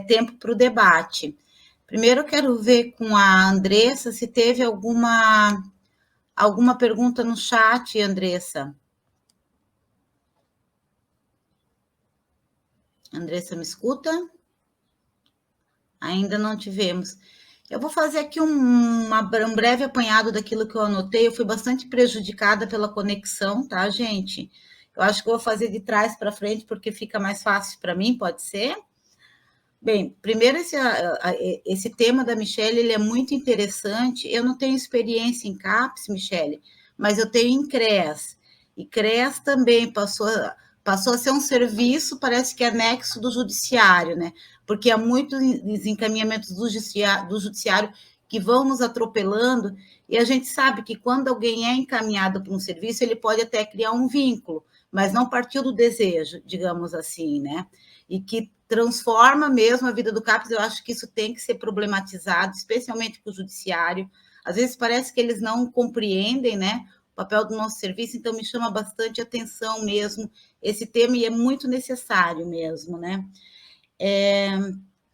tempo para o debate. Primeiro, eu quero ver com a Andressa se teve alguma pergunta no chat, Andressa. Andressa, me escuta? Ainda não tivemos. Eu vou fazer aqui um breve apanhado daquilo que eu anotei. Eu fui bastante prejudicada pela conexão, tá, gente? Eu acho que eu vou fazer de trás para frente, porque fica mais fácil para mim, pode ser? Bem, primeiro, esse tema da Michele, ele é muito interessante. Eu não tenho experiência em CAPS, Michele, mas eu tenho em CREAS. E CREAS também passou a ser um serviço, parece que anexo do judiciário, né? Porque há muitos encaminhamentos do judiciário que vão nos atropelando, e a gente sabe que quando alguém é encaminhado para um serviço, ele pode até criar um vínculo, mas não partiu do desejo, digamos assim, né? E que transforma mesmo a vida do CAPS. Eu acho que isso tem que ser problematizado, especialmente para o judiciário. Às vezes parece que eles não compreendem, né, o papel do nosso serviço, então me chama bastante atenção mesmo esse tema, e é muito necessário mesmo, né?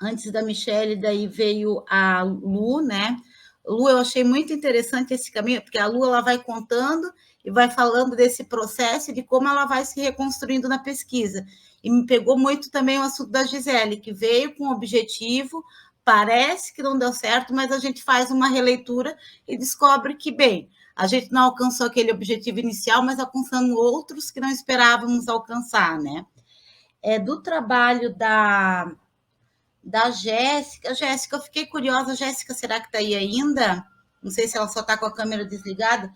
Antes da Michele, daí veio a Lu, né? Lu, eu achei muito interessante esse caminho, porque a Lu, ela vai contando e vai falando desse processo e de como ela vai se reconstruindo na pesquisa. E me pegou muito também o assunto da Gisele, que veio com o objetivo, parece que não deu certo, mas a gente faz uma releitura e descobre que, bem, a gente não alcançou aquele objetivo inicial, mas alcançamos outros que não esperávamos alcançar, né? Do trabalho da Jéssica. Jéssica, eu fiquei curiosa. Jéssica, será que está aí ainda? Não sei se ela só está com a câmera desligada.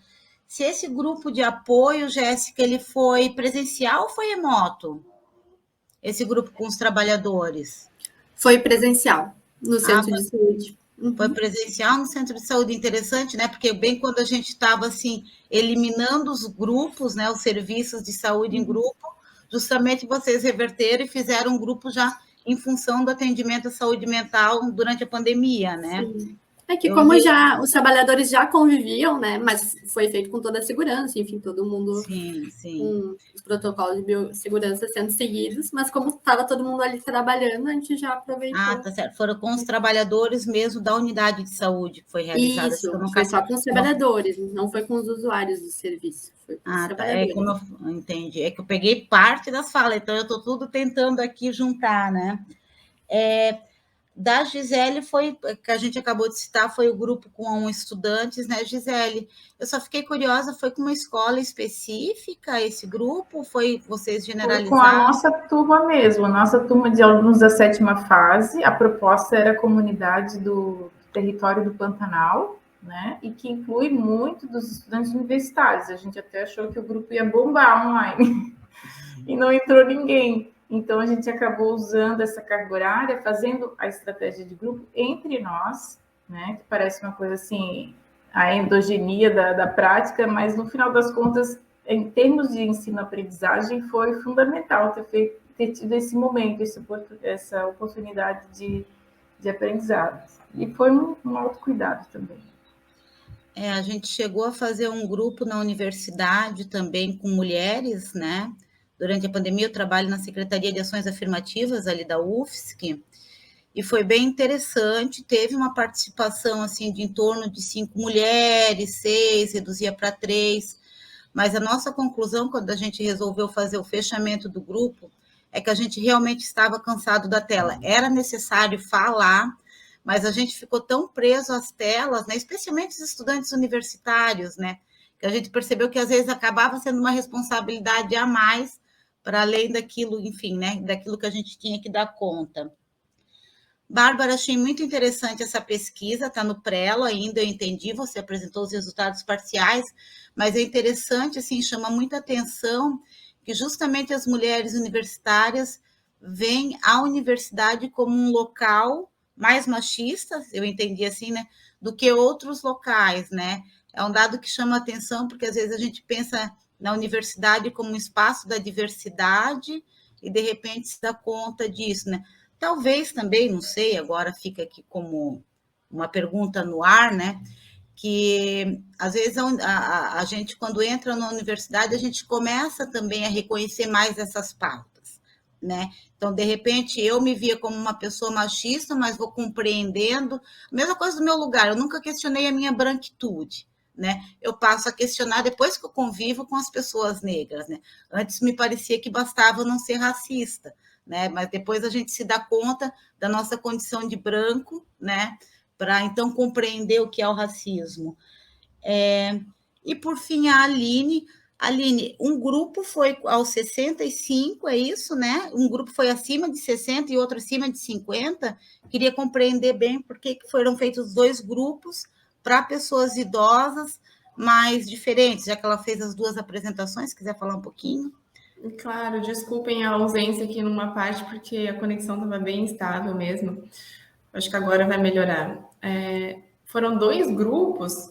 Se esse grupo de apoio, Jéssica, ele foi presencial ou foi remoto? Esse grupo com os trabalhadores? Foi presencial, no centro de saúde. Foi presencial no centro de saúde. Interessante, né? Porque bem quando a gente estava, assim, eliminando os grupos, né, os serviços de saúde em grupo, justamente vocês reverteram e fizeram um grupo já em função do atendimento à saúde mental durante a pandemia, né? Sim. É que como já os trabalhadores já conviviam, né? Mas foi feito com toda a segurança, enfim, todo mundo com os protocolos de biossegurança sendo seguidos, mas como estava todo mundo ali trabalhando, a gente já aproveitou. Ah, tá certo. Foram com os trabalhadores mesmo da unidade de saúde que foi realizada. Isso, foi só com os trabalhadores, não foi com os usuários do serviço. Foi com os trabalhadores. Como eu entendi. É que eu peguei parte das falas, então eu estou tudo tentando aqui juntar, né? Da Gisele, foi, que a gente acabou de citar, foi o grupo com estudantes, né, Gisele? Eu só fiquei curiosa, foi com uma escola específica esse grupo? Foi vocês generalizaram? Foi com a nossa turma mesmo, a nossa turma de alunos da 7ª fase. A proposta era a comunidade do território do Pantanal, né, e que inclui muito dos estudantes universitários. A gente até achou que o grupo ia bombar online, e não entrou ninguém. Então, a gente acabou usando essa carga horária, fazendo a estratégia de grupo entre nós, né? Que parece uma coisa assim, a endogenia da prática, mas no final das contas, em termos de ensino-aprendizagem, foi fundamental ter tido esse momento, essa oportunidade de aprendizado. E foi um autocuidado também. A gente chegou a fazer um grupo na universidade também com mulheres, né? Durante a pandemia, eu trabalho na Secretaria de Ações Afirmativas, ali da UFSC, e foi bem interessante. Teve uma participação, assim, de em torno de 5 mulheres, 6, reduzia para 3, mas a nossa conclusão, quando a gente resolveu fazer o fechamento do grupo, é que a gente realmente estava cansado da tela. Era necessário falar, mas a gente ficou tão preso às telas, né, especialmente os estudantes universitários, né, que a gente percebeu que às vezes acabava sendo uma responsabilidade a mais, para além daquilo, enfim, né, daquilo que a gente tinha que dar conta. Bárbara, achei muito interessante essa pesquisa, está no Prelo ainda, eu entendi, você apresentou os resultados parciais, mas é interessante, assim, chama muita atenção que justamente as mulheres universitárias veem a universidade como um local mais machista, eu entendi assim, né, do que outros locais, né? É um dado que chama atenção, porque às vezes a gente pensa na universidade como um espaço da diversidade e, de repente, se dá conta disso, né? Talvez também, não sei, agora fica aqui como uma pergunta no ar, né? Que às vezes a gente, quando entra na universidade, a gente começa também a reconhecer mais essas pautas, né? Então, de repente, eu me via como uma pessoa machista, mas vou compreendendo. A mesma coisa do meu lugar, eu nunca questionei a minha branquitude, né? Eu passo a questionar depois que eu convivo com as pessoas negras, né? Antes me parecia que bastava não ser racista, né? Mas depois a gente se dá conta da nossa condição de branco, né? Para então compreender o que é o racismo. E por fim, a Aline. Aline, um grupo foi aos 65, é isso, né? Um grupo foi acima de 60 e outro acima de 50. Queria compreender bem por que foram feitos 2 grupos para pessoas idosas, mais diferentes, já que ela fez as 2 apresentações, se quiser falar um pouquinho. Claro, desculpem a ausência aqui numa parte, porque a conexão estava bem instável mesmo. Acho que agora vai melhorar. Foram 2 grupos,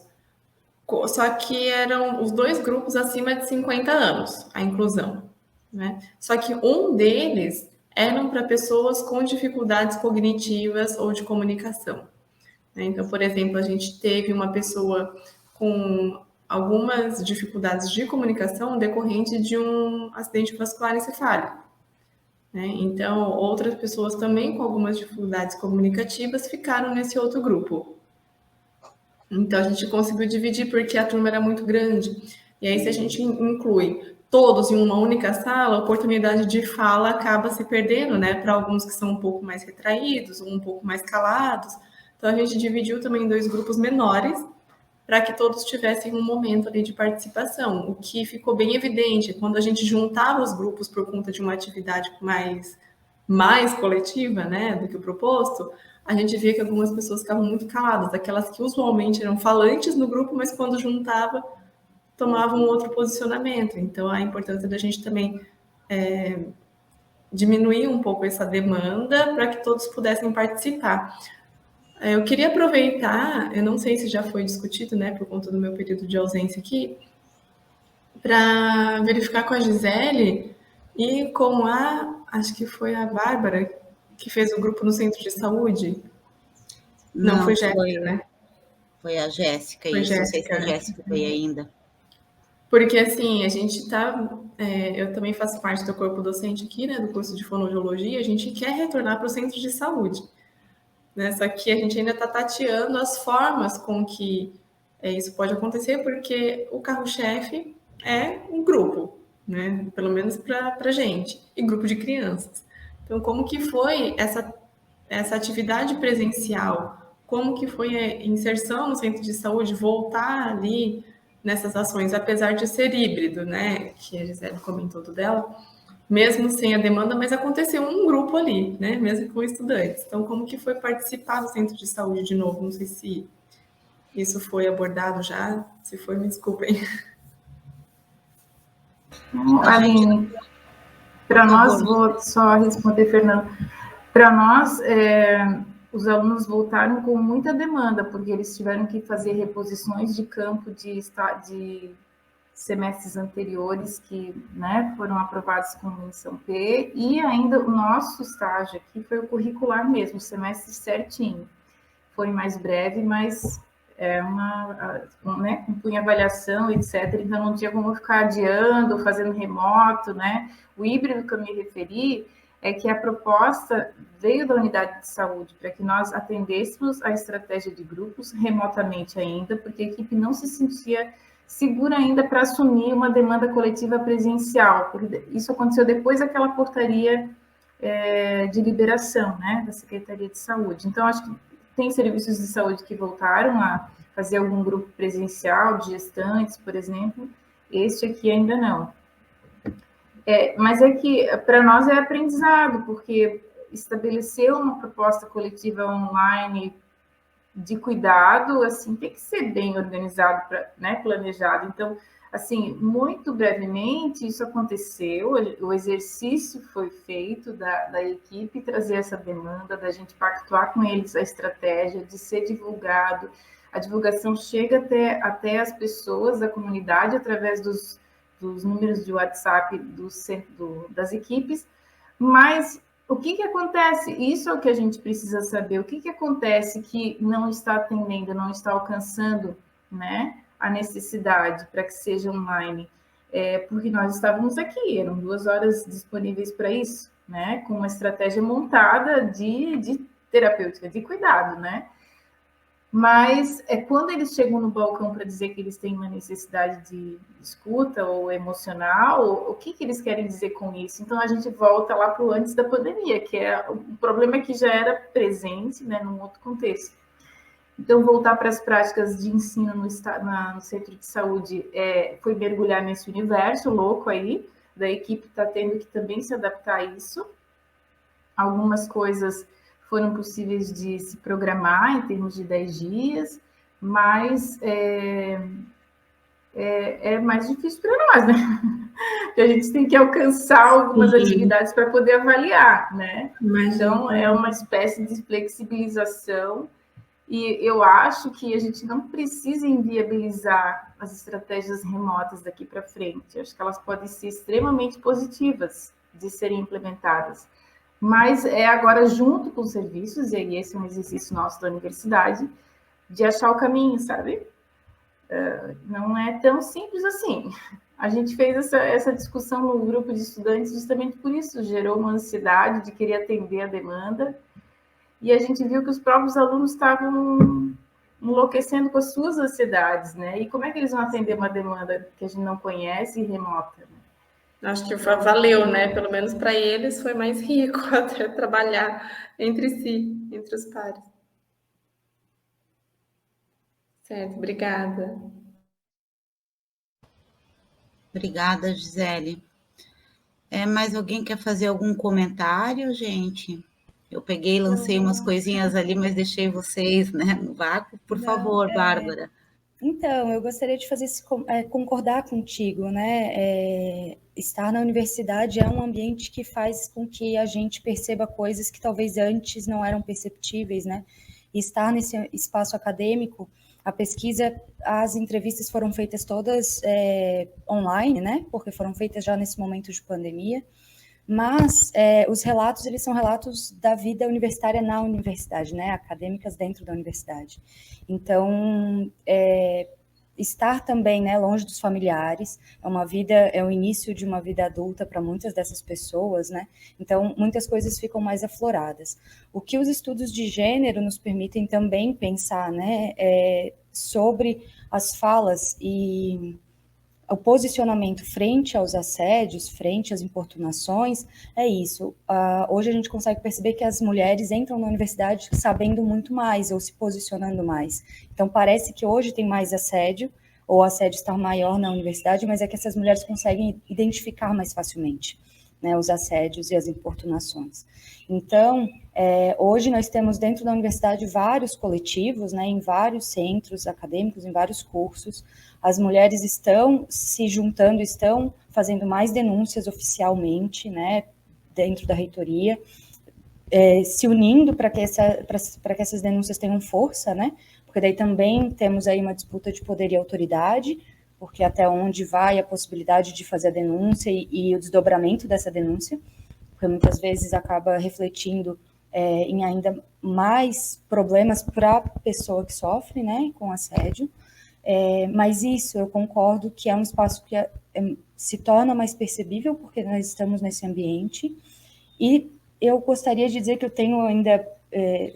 só que eram os 2 grupos acima de 50 anos, a inclusão, né? Só que um deles eram para pessoas com dificuldades cognitivas ou de comunicação, né? Então, por exemplo, a gente teve uma pessoa com algumas dificuldades de comunicação decorrente de um acidente vascular encefálico, né? Então, outras pessoas também com algumas dificuldades comunicativas ficaram nesse outro grupo. Então, a gente conseguiu dividir porque a turma era muito grande. E aí, se a gente inclui todos em uma única sala, a oportunidade de fala acaba se perdendo, né? Para alguns que são um pouco mais retraídos, ou um pouco mais calados. Então, a gente dividiu também em 2 grupos menores, para que todos tivessem um momento ali de participação. O que ficou bem evidente, quando a gente juntava os grupos por conta de uma atividade mais coletiva, né, do que o proposto, a gente via que algumas pessoas ficavam muito caladas, aquelas que usualmente eram falantes no grupo, mas quando juntava, tomavam outro posicionamento. Então, a importância da gente também diminuir um pouco essa demanda para que todos pudessem participar. Eu queria aproveitar, eu não sei se já foi discutido, né, por conta do meu período de ausência aqui, para verificar com a Gisele e com acho que foi a Bárbara, que fez o grupo no centro de saúde. Não foi Jéssica, né? Foi a Jéssica, isso. Não sei se a Jéssica foi ainda. Porque, assim, a gente eu também faço parte do corpo docente aqui, né, do curso de fonoaudiologia, a gente quer retornar para o centro de saúde, né? Só que a gente ainda está tateando as formas com que isso pode acontecer, porque o carro-chefe é um grupo, né? Pelo menos para a gente, e grupo de crianças. Então, como que foi essa atividade presencial? Como que foi a inserção no centro de saúde, voltar ali nessas ações, apesar de ser híbrido, né? Que a Gisele comentou do dela, mesmo sem a demanda, mas aconteceu um grupo ali, né? Mesmo com estudantes. Então, como que foi participar do centro de saúde de novo? Não sei se isso foi abordado já. Se foi, me desculpem. Aline, para nós, vou só responder, Fernando. Para nós, os alunos voltaram com muita demanda, porque eles tiveram que fazer reposições de campo de semestres anteriores que, né, foram aprovados com menção P, e ainda o nosso estágio aqui foi o curricular mesmo, o semestre certinho. Foi mais breve, mas compunha avaliação, etc. Então não tinha como ficar adiando, fazendo remoto, né? O híbrido que eu me referi é que a proposta veio da unidade de saúde para que nós atendêssemos a estratégia de grupos remotamente ainda, porque a equipe não se sentia segura ainda para assumir uma demanda coletiva presencial, porque isso aconteceu depois daquela portaria de liberação, né, da Secretaria de Saúde. Então, acho que tem serviços de saúde que voltaram a fazer algum grupo presencial, de gestantes, por exemplo, este aqui ainda não. Mas é que, para nós, é aprendizado, porque estabelecer uma proposta coletiva online de cuidado, assim, tem que ser bem organizado, né, planejado. Então, assim, muito brevemente, isso aconteceu, o exercício foi feito da equipe trazer essa demanda, da gente pactuar com eles a estratégia, de ser divulgado. A divulgação chega até as pessoas da comunidade através dos números de WhatsApp das equipes, mas o que acontece? Isso é o que a gente precisa saber. O que acontece que não está atendendo, não está alcançando, né, a necessidade para que seja online? Porque nós estávamos aqui, eram 2 horas disponíveis para isso, né, com uma estratégia montada de terapêutica, de cuidado, né? Mas quando eles chegam no balcão para dizer que eles têm uma necessidade de escuta ou emocional, o que eles querem dizer com isso? Então, a gente volta lá para o antes da pandemia, que é um problema que já era presente, né, num outro contexto. Então, voltar para as práticas de ensino no centro de saúde foi mergulhar nesse universo louco aí, da equipe está tendo que também se adaptar a isso. Algumas coisas foram possíveis de se programar em termos de 10 dias, mas é mais difícil para nós, né? Porque a gente tem que alcançar algumas atividades para poder avaliar, né? Então, é uma espécie de flexibilização, e eu acho que a gente não precisa inviabilizar as estratégias remotas daqui para frente. Eu acho que elas podem ser extremamente positivas de serem implementadas. Mas agora junto com os serviços, e aí esse é um exercício nosso da universidade, de achar o caminho, sabe? Não é tão simples assim. A gente fez essa discussão no grupo de estudantes justamente por isso, gerou uma ansiedade de querer atender a demanda, e a gente viu que os próprios alunos estavam enlouquecendo com as suas ansiedades, né? E como é que eles vão atender uma demanda que a gente não conhece e remota, né? Acho que valeu, né? Pelo menos para eles foi mais rico até trabalhar entre si, entre os pares. Certo, obrigada. Obrigada, Gisele. Mais alguém quer fazer algum comentário, gente? Eu peguei, lancei umas coisinhas ali, mas deixei vocês, né, no vácuo. Por favor, Bárbara. Então, eu gostaria de concordar contigo, né? Estar na universidade é um ambiente que faz com que a gente perceba coisas que talvez antes não eram perceptíveis, né? E estar nesse espaço acadêmico, a pesquisa, as entrevistas foram feitas todas online, né? Porque foram feitas já nesse momento de pandemia. Mas os relatos, eles são relatos da vida universitária na universidade, né? Acadêmicas dentro da universidade. Então, estar também, né, longe dos familiares, é o início de uma vida adulta para muitas dessas pessoas, né? Então, muitas coisas ficam mais afloradas. O que os estudos de gênero nos permitem também pensar, né, sobre as falas e o posicionamento frente aos assédios, frente às importunações, é isso. Hoje a gente consegue perceber que as mulheres entram na universidade sabendo muito mais, ou se posicionando mais. Então, parece que hoje tem mais assédio, ou o assédio está maior na universidade, mas é que essas mulheres conseguem identificar mais facilmente, né, os assédios e as importunações. Então, hoje nós temos dentro da universidade vários coletivos, né, em vários centros acadêmicos, em vários cursos. As mulheres estão se juntando, estão fazendo mais denúncias oficialmente, né, dentro da reitoria, se unindo para que essas denúncias tenham força, né, porque daí também temos aí uma disputa de poder e autoridade, porque até onde vai a possibilidade de fazer a denúncia e o desdobramento dessa denúncia, porque muitas vezes acaba refletindo em ainda mais problemas para a pessoa que sofre, né, com assédio. Mas isso, eu concordo que é um espaço que se torna mais percebível, porque nós estamos nesse ambiente, e eu gostaria de dizer que eu tenho ainda,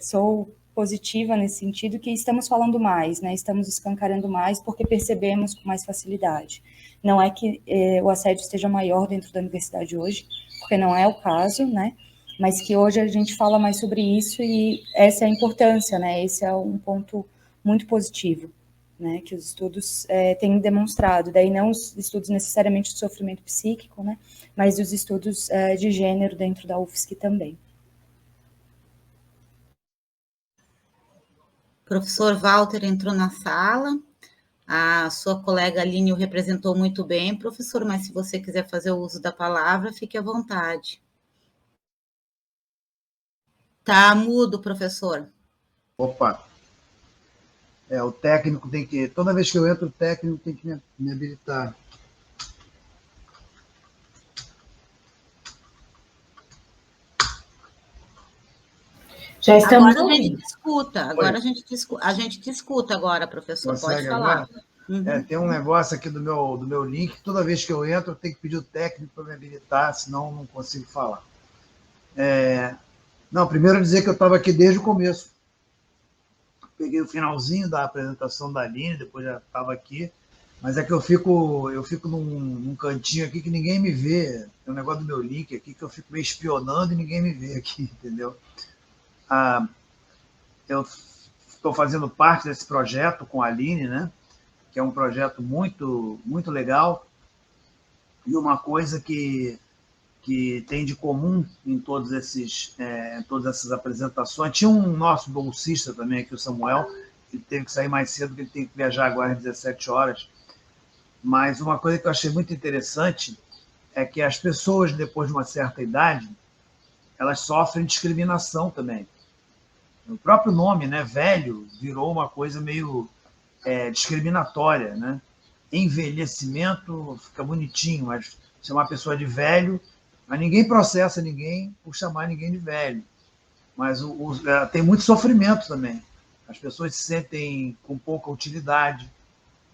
sou positiva nesse sentido, que estamos falando mais, né? Estamos escancarando mais porque percebemos com mais facilidade. Não é que o assédio esteja maior dentro da universidade hoje, porque não é o caso, né? Mas que hoje a gente fala mais sobre isso e essa é a importância, né? Esse é um ponto muito positivo, né? Que os estudos têm demonstrado. Daí não os estudos necessariamente de sofrimento psíquico, né? Mas os estudos de gênero dentro da UFSC também. Professor Walter entrou na sala, a sua colega Aline o representou muito bem, professor, mas se você quiser fazer o uso da palavra, fique à vontade. Tá mudo, professor. Opa! O técnico tem que... Toda vez que eu entro, o técnico tem que me habilitar. Já estamos agora ouvindo. A gente escuta, agora a gente te escuta agora, professor, Consegue pode falar. Agora? Tem um negócio aqui do meu link, toda vez que eu entro, eu tenho que pedir o técnico para me habilitar, senão eu não consigo falar. Não, primeiro dizer que eu estava aqui desde o começo. Peguei o finalzinho da apresentação da Aline, depois já estava aqui, mas é que eu fico num cantinho aqui que ninguém me vê. Tem um negócio do meu link aqui que eu fico meio espionando e ninguém me vê aqui, entendeu? Eu estou fazendo parte desse projeto com a Aline, né? Que é um projeto muito, muito legal, e uma coisa que tem de comum em todas essas apresentações. Tinha um nosso bolsista também aqui, o Samuel, ele teve que sair mais cedo, porque ele tem que viajar agora às 17 horas, mas uma coisa que eu achei muito interessante é que as pessoas, depois de uma certa idade, elas sofrem discriminação também. O próprio nome, né, velho, virou uma coisa meio discriminatória, né? Envelhecimento fica bonitinho, mas chamar a pessoa de velho, mas ninguém processa ninguém por chamar ninguém de velho. Mas tem muito sofrimento também. As pessoas se sentem com pouca utilidade,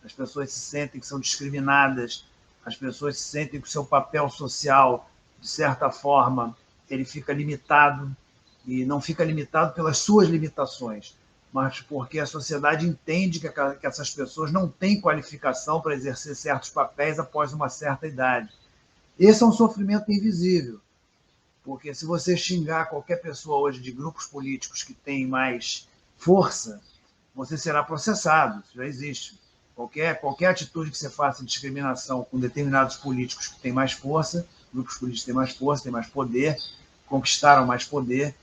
as pessoas se sentem que são discriminadas, as pessoas se sentem que o seu papel social, de certa forma, ele fica limitado, e não fica limitado pelas suas limitações, mas porque a sociedade entende que essas pessoas não têm qualificação para exercer certos papéis após uma certa idade. Esse é um sofrimento invisível, porque se você xingar qualquer pessoa hoje de grupos políticos que têm mais força, você será processado, isso já existe. Qualquer atitude que você faça de discriminação com determinados políticos que têm mais força, grupos políticos que têm mais força, têm mais poder, conquistaram mais poder,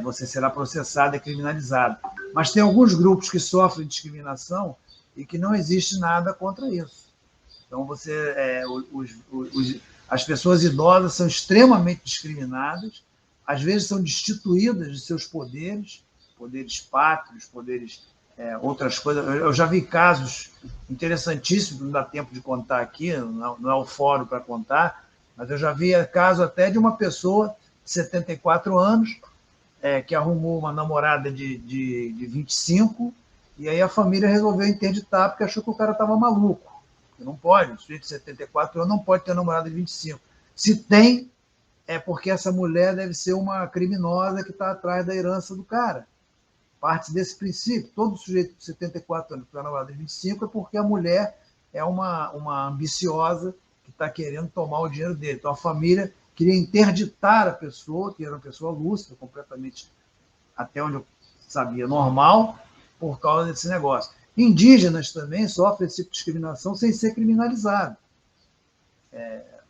você será processado e criminalizado. Mas tem alguns grupos que sofrem discriminação e que não existe nada contra isso. Então, as pessoas idosas são extremamente discriminadas, às vezes são destituídas de seus poderes pátrios, outras coisas. Eu já vi casos interessantíssimos, não dá tempo de contar aqui, não é o fórum para contar, mas eu já vi caso até de uma pessoa de 74 anos, que arrumou uma namorada de 25, e aí a família resolveu interditar porque achou que o cara estava maluco. Não pode, o sujeito de 74 anos não pode ter namorada de 25. Se tem, é porque essa mulher deve ser uma criminosa que está atrás da herança do cara. Parte desse princípio. Todo sujeito de 74 anos que tem namorada de 25 é porque a mulher é uma ambiciosa que está querendo tomar o dinheiro dele. Então a família queria interditar a pessoa, que era uma pessoa lúcida, completamente, até onde eu sabia, normal, por causa desse negócio. Indígenas também sofrem esse tipo de discriminação sem ser criminalizado.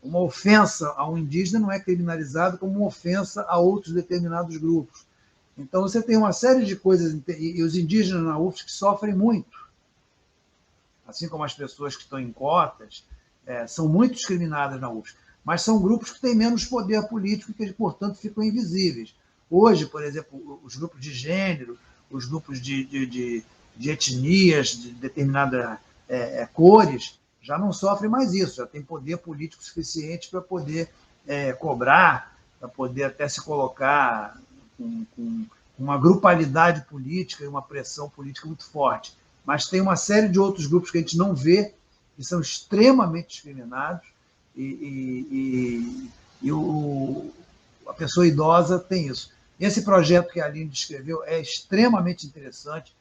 Uma ofensa a um indígena não é criminalizado como uma ofensa a outros determinados grupos. Então, você tem uma série de coisas, e os indígenas na UFSC sofrem muito, assim como as pessoas que estão em cotas, são muito discriminadas na UFSC, mas são grupos que têm menos poder político e que, portanto, ficam invisíveis. Hoje, por exemplo, os grupos de gênero, os grupos de etnias, de determinadas cores, já não sofrem mais isso, já tem poder político suficiente para poder cobrar, para poder até se colocar com uma grupalidade política e uma pressão política muito forte. Mas tem uma série de outros grupos que a gente não vê, que são extremamente discriminados, a pessoa idosa tem isso. Esse projeto que a Aline descreveu é extremamente interessante.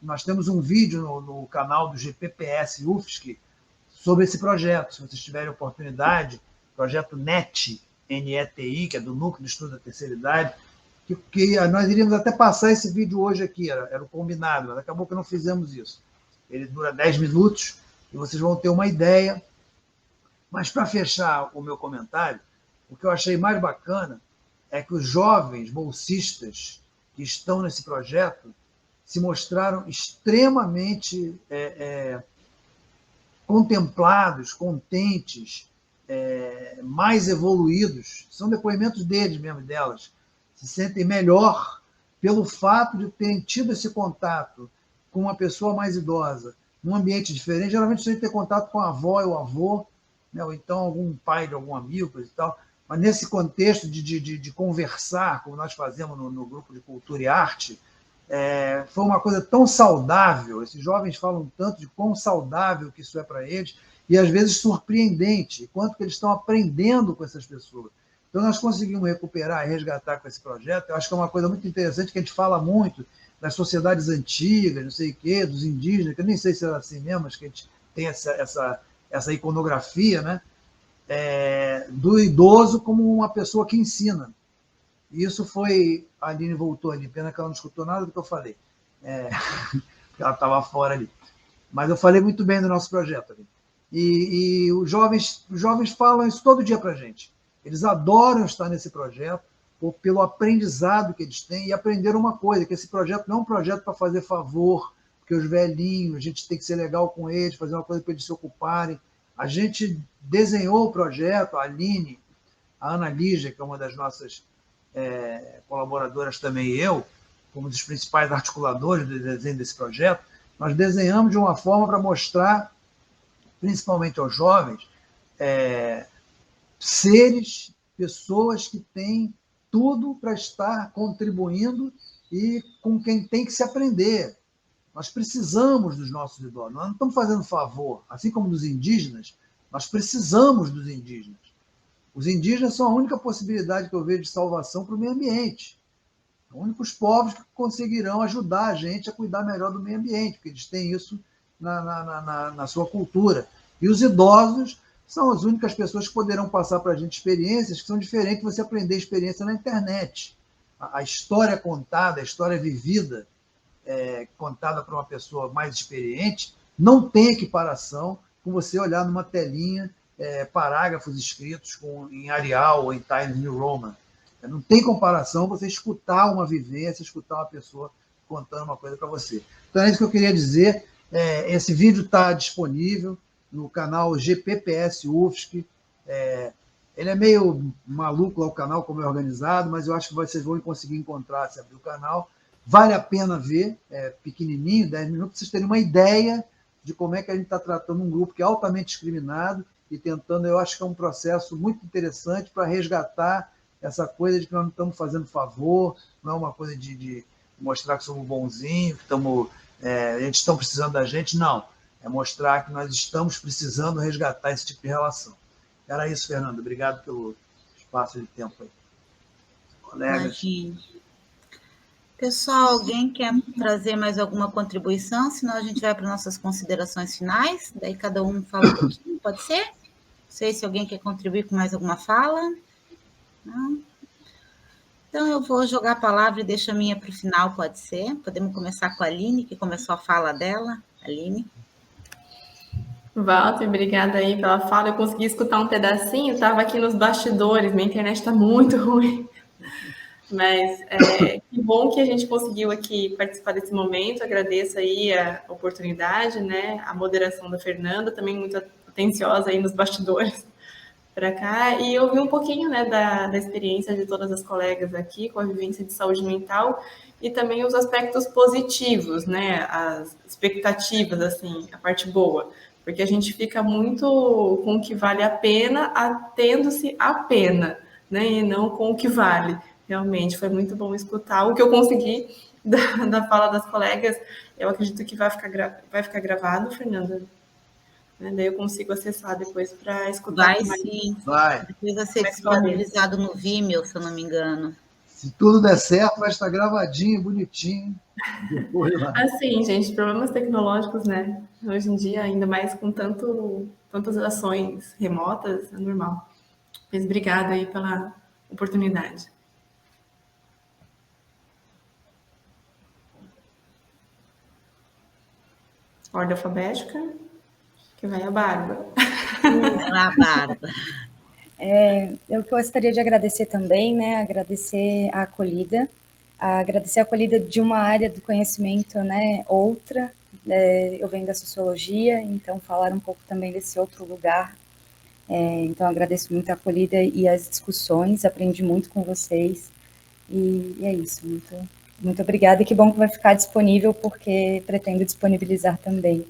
Nós temos um vídeo no canal do GPPS UFSC sobre esse projeto. Se vocês tiverem oportunidade, projeto NETI, N-E-T-I, que é do Núcleo de Estudo da Terceira Idade, que nós iríamos até passar esse vídeo hoje aqui, era o combinado, mas acabou que não fizemos isso. Ele dura 10 minutos e vocês vão ter uma ideia. Mas, para fechar o meu comentário, o que eu achei mais bacana é que os jovens bolsistas que estão nesse projeto se mostraram extremamente contemplados, contentes, mais evoluídos. São depoimentos deles mesmo, delas. Se sentem melhor pelo fato de terem tido esse contato com uma pessoa mais idosa, num ambiente diferente. Geralmente você tem que ter contato com a avó e o avô, né? Ou então algum pai de algum amigo, coisa e tal. Mas nesse contexto de conversar, como nós fazemos no grupo de Cultura e Arte, foi uma coisa tão saudável. Esses jovens falam tanto de quão saudável que isso é para eles, e às vezes surpreendente, quanto que eles estão aprendendo com essas pessoas. Então, nós conseguimos recuperar e resgatar com esse projeto. Eu acho que é uma coisa muito interessante, que a gente fala muito das sociedades antigas, não sei o quê, dos indígenas, que eu nem sei se era assim mesmo, mas que a gente tem essa iconografia, né? Do idoso como uma pessoa que ensina. E isso foi... A Aline voltou ali, pena que ela não escutou nada do que eu falei, porque ela estava fora ali. Mas eu falei muito bem do nosso projeto ali. E os jovens falam isso todo dia para a gente. Eles adoram estar nesse projeto, pelo aprendizado que eles têm, e aprenderam uma coisa, que esse projeto não é um projeto para fazer favor, porque os velhinhos, a gente tem que ser legal com eles, fazer uma coisa para eles se ocuparem. A gente desenhou o projeto, a Aline, a Ana Lígia, que é uma das nossas colaboradoras também, e eu, como dos principais articuladores do desenho desse projeto, nós desenhamos de uma forma para mostrar, principalmente aos jovens, seres, pessoas que têm tudo para estar contribuindo e com quem tem que se aprender. Nós precisamos dos nossos idosos, nós não estamos fazendo favor, assim como dos indígenas, nós precisamos dos indígenas. Os indígenas são a única possibilidade que eu vejo de salvação para o meio ambiente. São os únicos povos que conseguirão ajudar a gente a cuidar melhor do meio ambiente, porque eles têm isso na sua cultura. E os idosos são as únicas pessoas que poderão passar para a gente experiências que são diferentes de você aprender experiência na internet. A história contada, a história vivida, contada por uma pessoa mais experiente, não tem equiparação com você olhar numa telinha parágrafos escritos em Arial ou em Times New Roman. Não tem comparação você escutar uma vivência, escutar uma pessoa contando uma coisa para você. Então, é isso que eu queria dizer. Esse vídeo está disponível no canal GPPS UFSC. Ele é meio maluco lá, o canal, como é organizado, mas eu acho que vocês vão conseguir encontrar se abrir o canal. Vale a pena ver, pequenininho, 10 minutos, para vocês terem uma ideia de como é que a gente está tratando um grupo que é altamente discriminado e tentando, eu acho que é um processo muito interessante para resgatar essa coisa de que nós não estamos fazendo favor, não é uma coisa de mostrar que somos bonzinhos, que a gente está precisando da gente, não. É mostrar que nós estamos precisando resgatar esse tipo de relação. Era isso, Fernando. Obrigado pelo espaço de tempo aí. Colegas. Imagina. Pessoal, alguém quer trazer mais alguma contribuição? Senão a gente vai para nossas considerações finais. Daí cada um fala um pouquinho, pode ser? Não sei se alguém quer contribuir com mais alguma fala. Não? Então eu vou jogar a palavra e deixo a minha para o final, pode ser? Podemos começar com a Aline, que começou a fala dela. Aline. Walter, obrigada aí pela fala. Eu consegui escutar um pedacinho, estava aqui nos bastidores, minha internet está muito ruim. Mas que bom que a gente conseguiu aqui participar desse momento. Agradeço aí a oportunidade, né? A moderação da Fernanda, também muito atenciosa aí nos bastidores para cá. E ouvir um pouquinho, né, da experiência de todas as colegas aqui com a vivência de saúde mental e também os aspectos positivos, né? As expectativas, assim, a parte boa. Porque a gente fica muito com o que vale a pena, atendo-se a pena, né? E não com o que vale. Realmente, foi muito bom escutar. O que eu consegui da fala das colegas, eu acredito que vai ficar gravado, Fernanda. Daí eu consigo acessar depois para escutar. Vai sim. Vai. Depois vai ser disponibilizado no Vimeo, se eu não me engano. Se tudo der certo, vai estar gravadinho, bonitinho. Depois lá. Assim, gente, problemas tecnológicos, né? Hoje em dia, ainda mais com tantas ações remotas, é normal. Mas obrigada aí pela oportunidade. Ordem alfabética, que vai a Bárbara. A Bárbara. Eu gostaria de agradecer também, né? Agradecer a acolhida de uma área do conhecimento, né? Outra. Eu venho da sociologia, então falar um pouco também desse outro lugar. Então agradeço muito a acolhida e as discussões, aprendi muito com vocês. E é isso, muito obrigada, e que bom que vai ficar disponível, porque pretendo disponibilizar também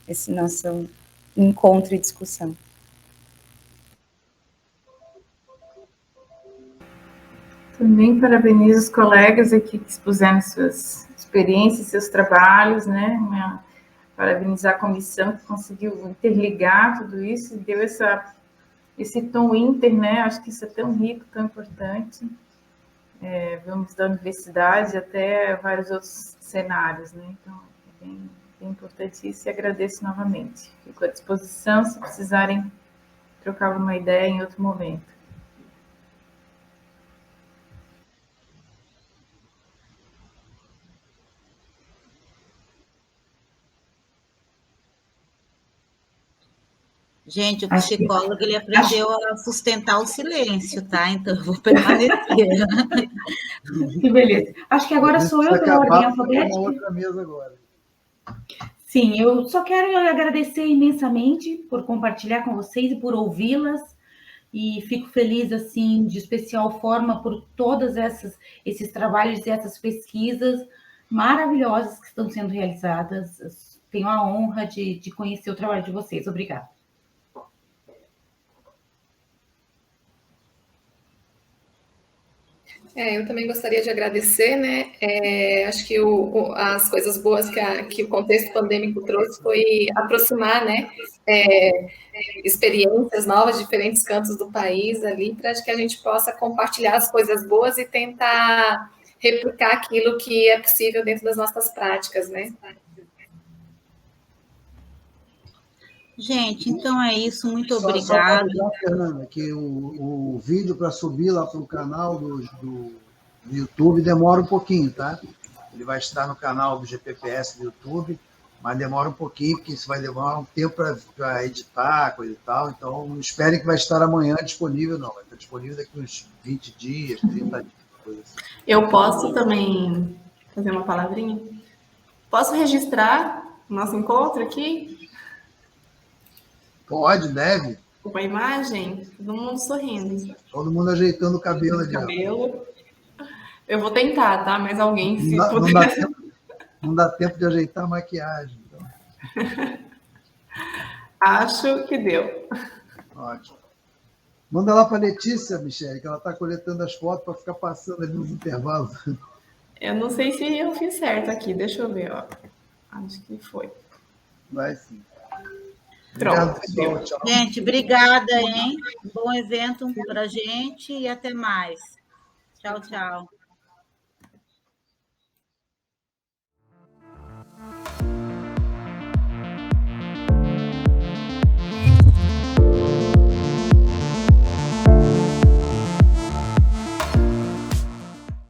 esse nosso encontro e discussão. Também parabenizo os colegas aqui que expuseram suas experiências, seus trabalhos, né? Parabenizar a comissão que conseguiu interligar tudo isso e deu esse tom inter, né? Acho que isso é tão rico, tão importante. Vamos da universidade até vários outros cenários, né? Então, é bem importante isso, e agradeço novamente. Fico à disposição se precisarem trocar uma ideia em outro momento. Gente, o psicólogo, ele aprendeu a sustentar o silêncio, tá? Então, eu vou permanecer. Que beleza. Acho que agora sou eu pela ordem alfabética. Uma outra mesa agora. Sim, eu só quero agradecer imensamente por compartilhar com vocês e por ouvi-las, e fico feliz, assim, de especial forma por todos esses trabalhos e essas pesquisas maravilhosas que estão sendo realizadas. Tenho a honra de conhecer o trabalho de vocês. Obrigada. Eu também gostaria de agradecer, né? Acho que as coisas boas que o contexto pandêmico trouxe foi aproximar, né? Experiências novas, diferentes cantos do país ali, para que a gente possa compartilhar as coisas boas e tentar replicar aquilo que é possível dentro das nossas práticas, né? Gente, então é isso, muito obrigada. Só para Fernanda, que o vídeo para subir lá para o canal do YouTube demora um pouquinho, tá? Ele vai estar no canal do GPPS do YouTube, mas demora um pouquinho, porque isso vai demorar um tempo para editar, coisa e tal. Então, não esperem que vai estar amanhã disponível, não. Vai estar disponível daqui uns 20 dias, 30 dias, coisa assim. Eu posso também fazer uma palavrinha? Posso registrar o nosso encontro aqui? Pode, deve. Com a imagem? Todo mundo sorrindo. Todo mundo ajeitando o cabelo ali. Cabelo. Eu vou tentar, tá? Mas alguém, se puder... Não dá tempo de ajeitar a maquiagem. Então. Acho que deu. Ótimo. Manda lá para a Letícia, Michele, que ela está coletando as fotos para ficar passando ali nos intervalos. Eu não sei se eu fiz certo aqui. Deixa eu ver, ó. Acho que foi. Vai sim. Pronto. Obrigado, tchau. Gente, obrigada, hein? Bom evento para a gente e até mais. Tchau, tchau.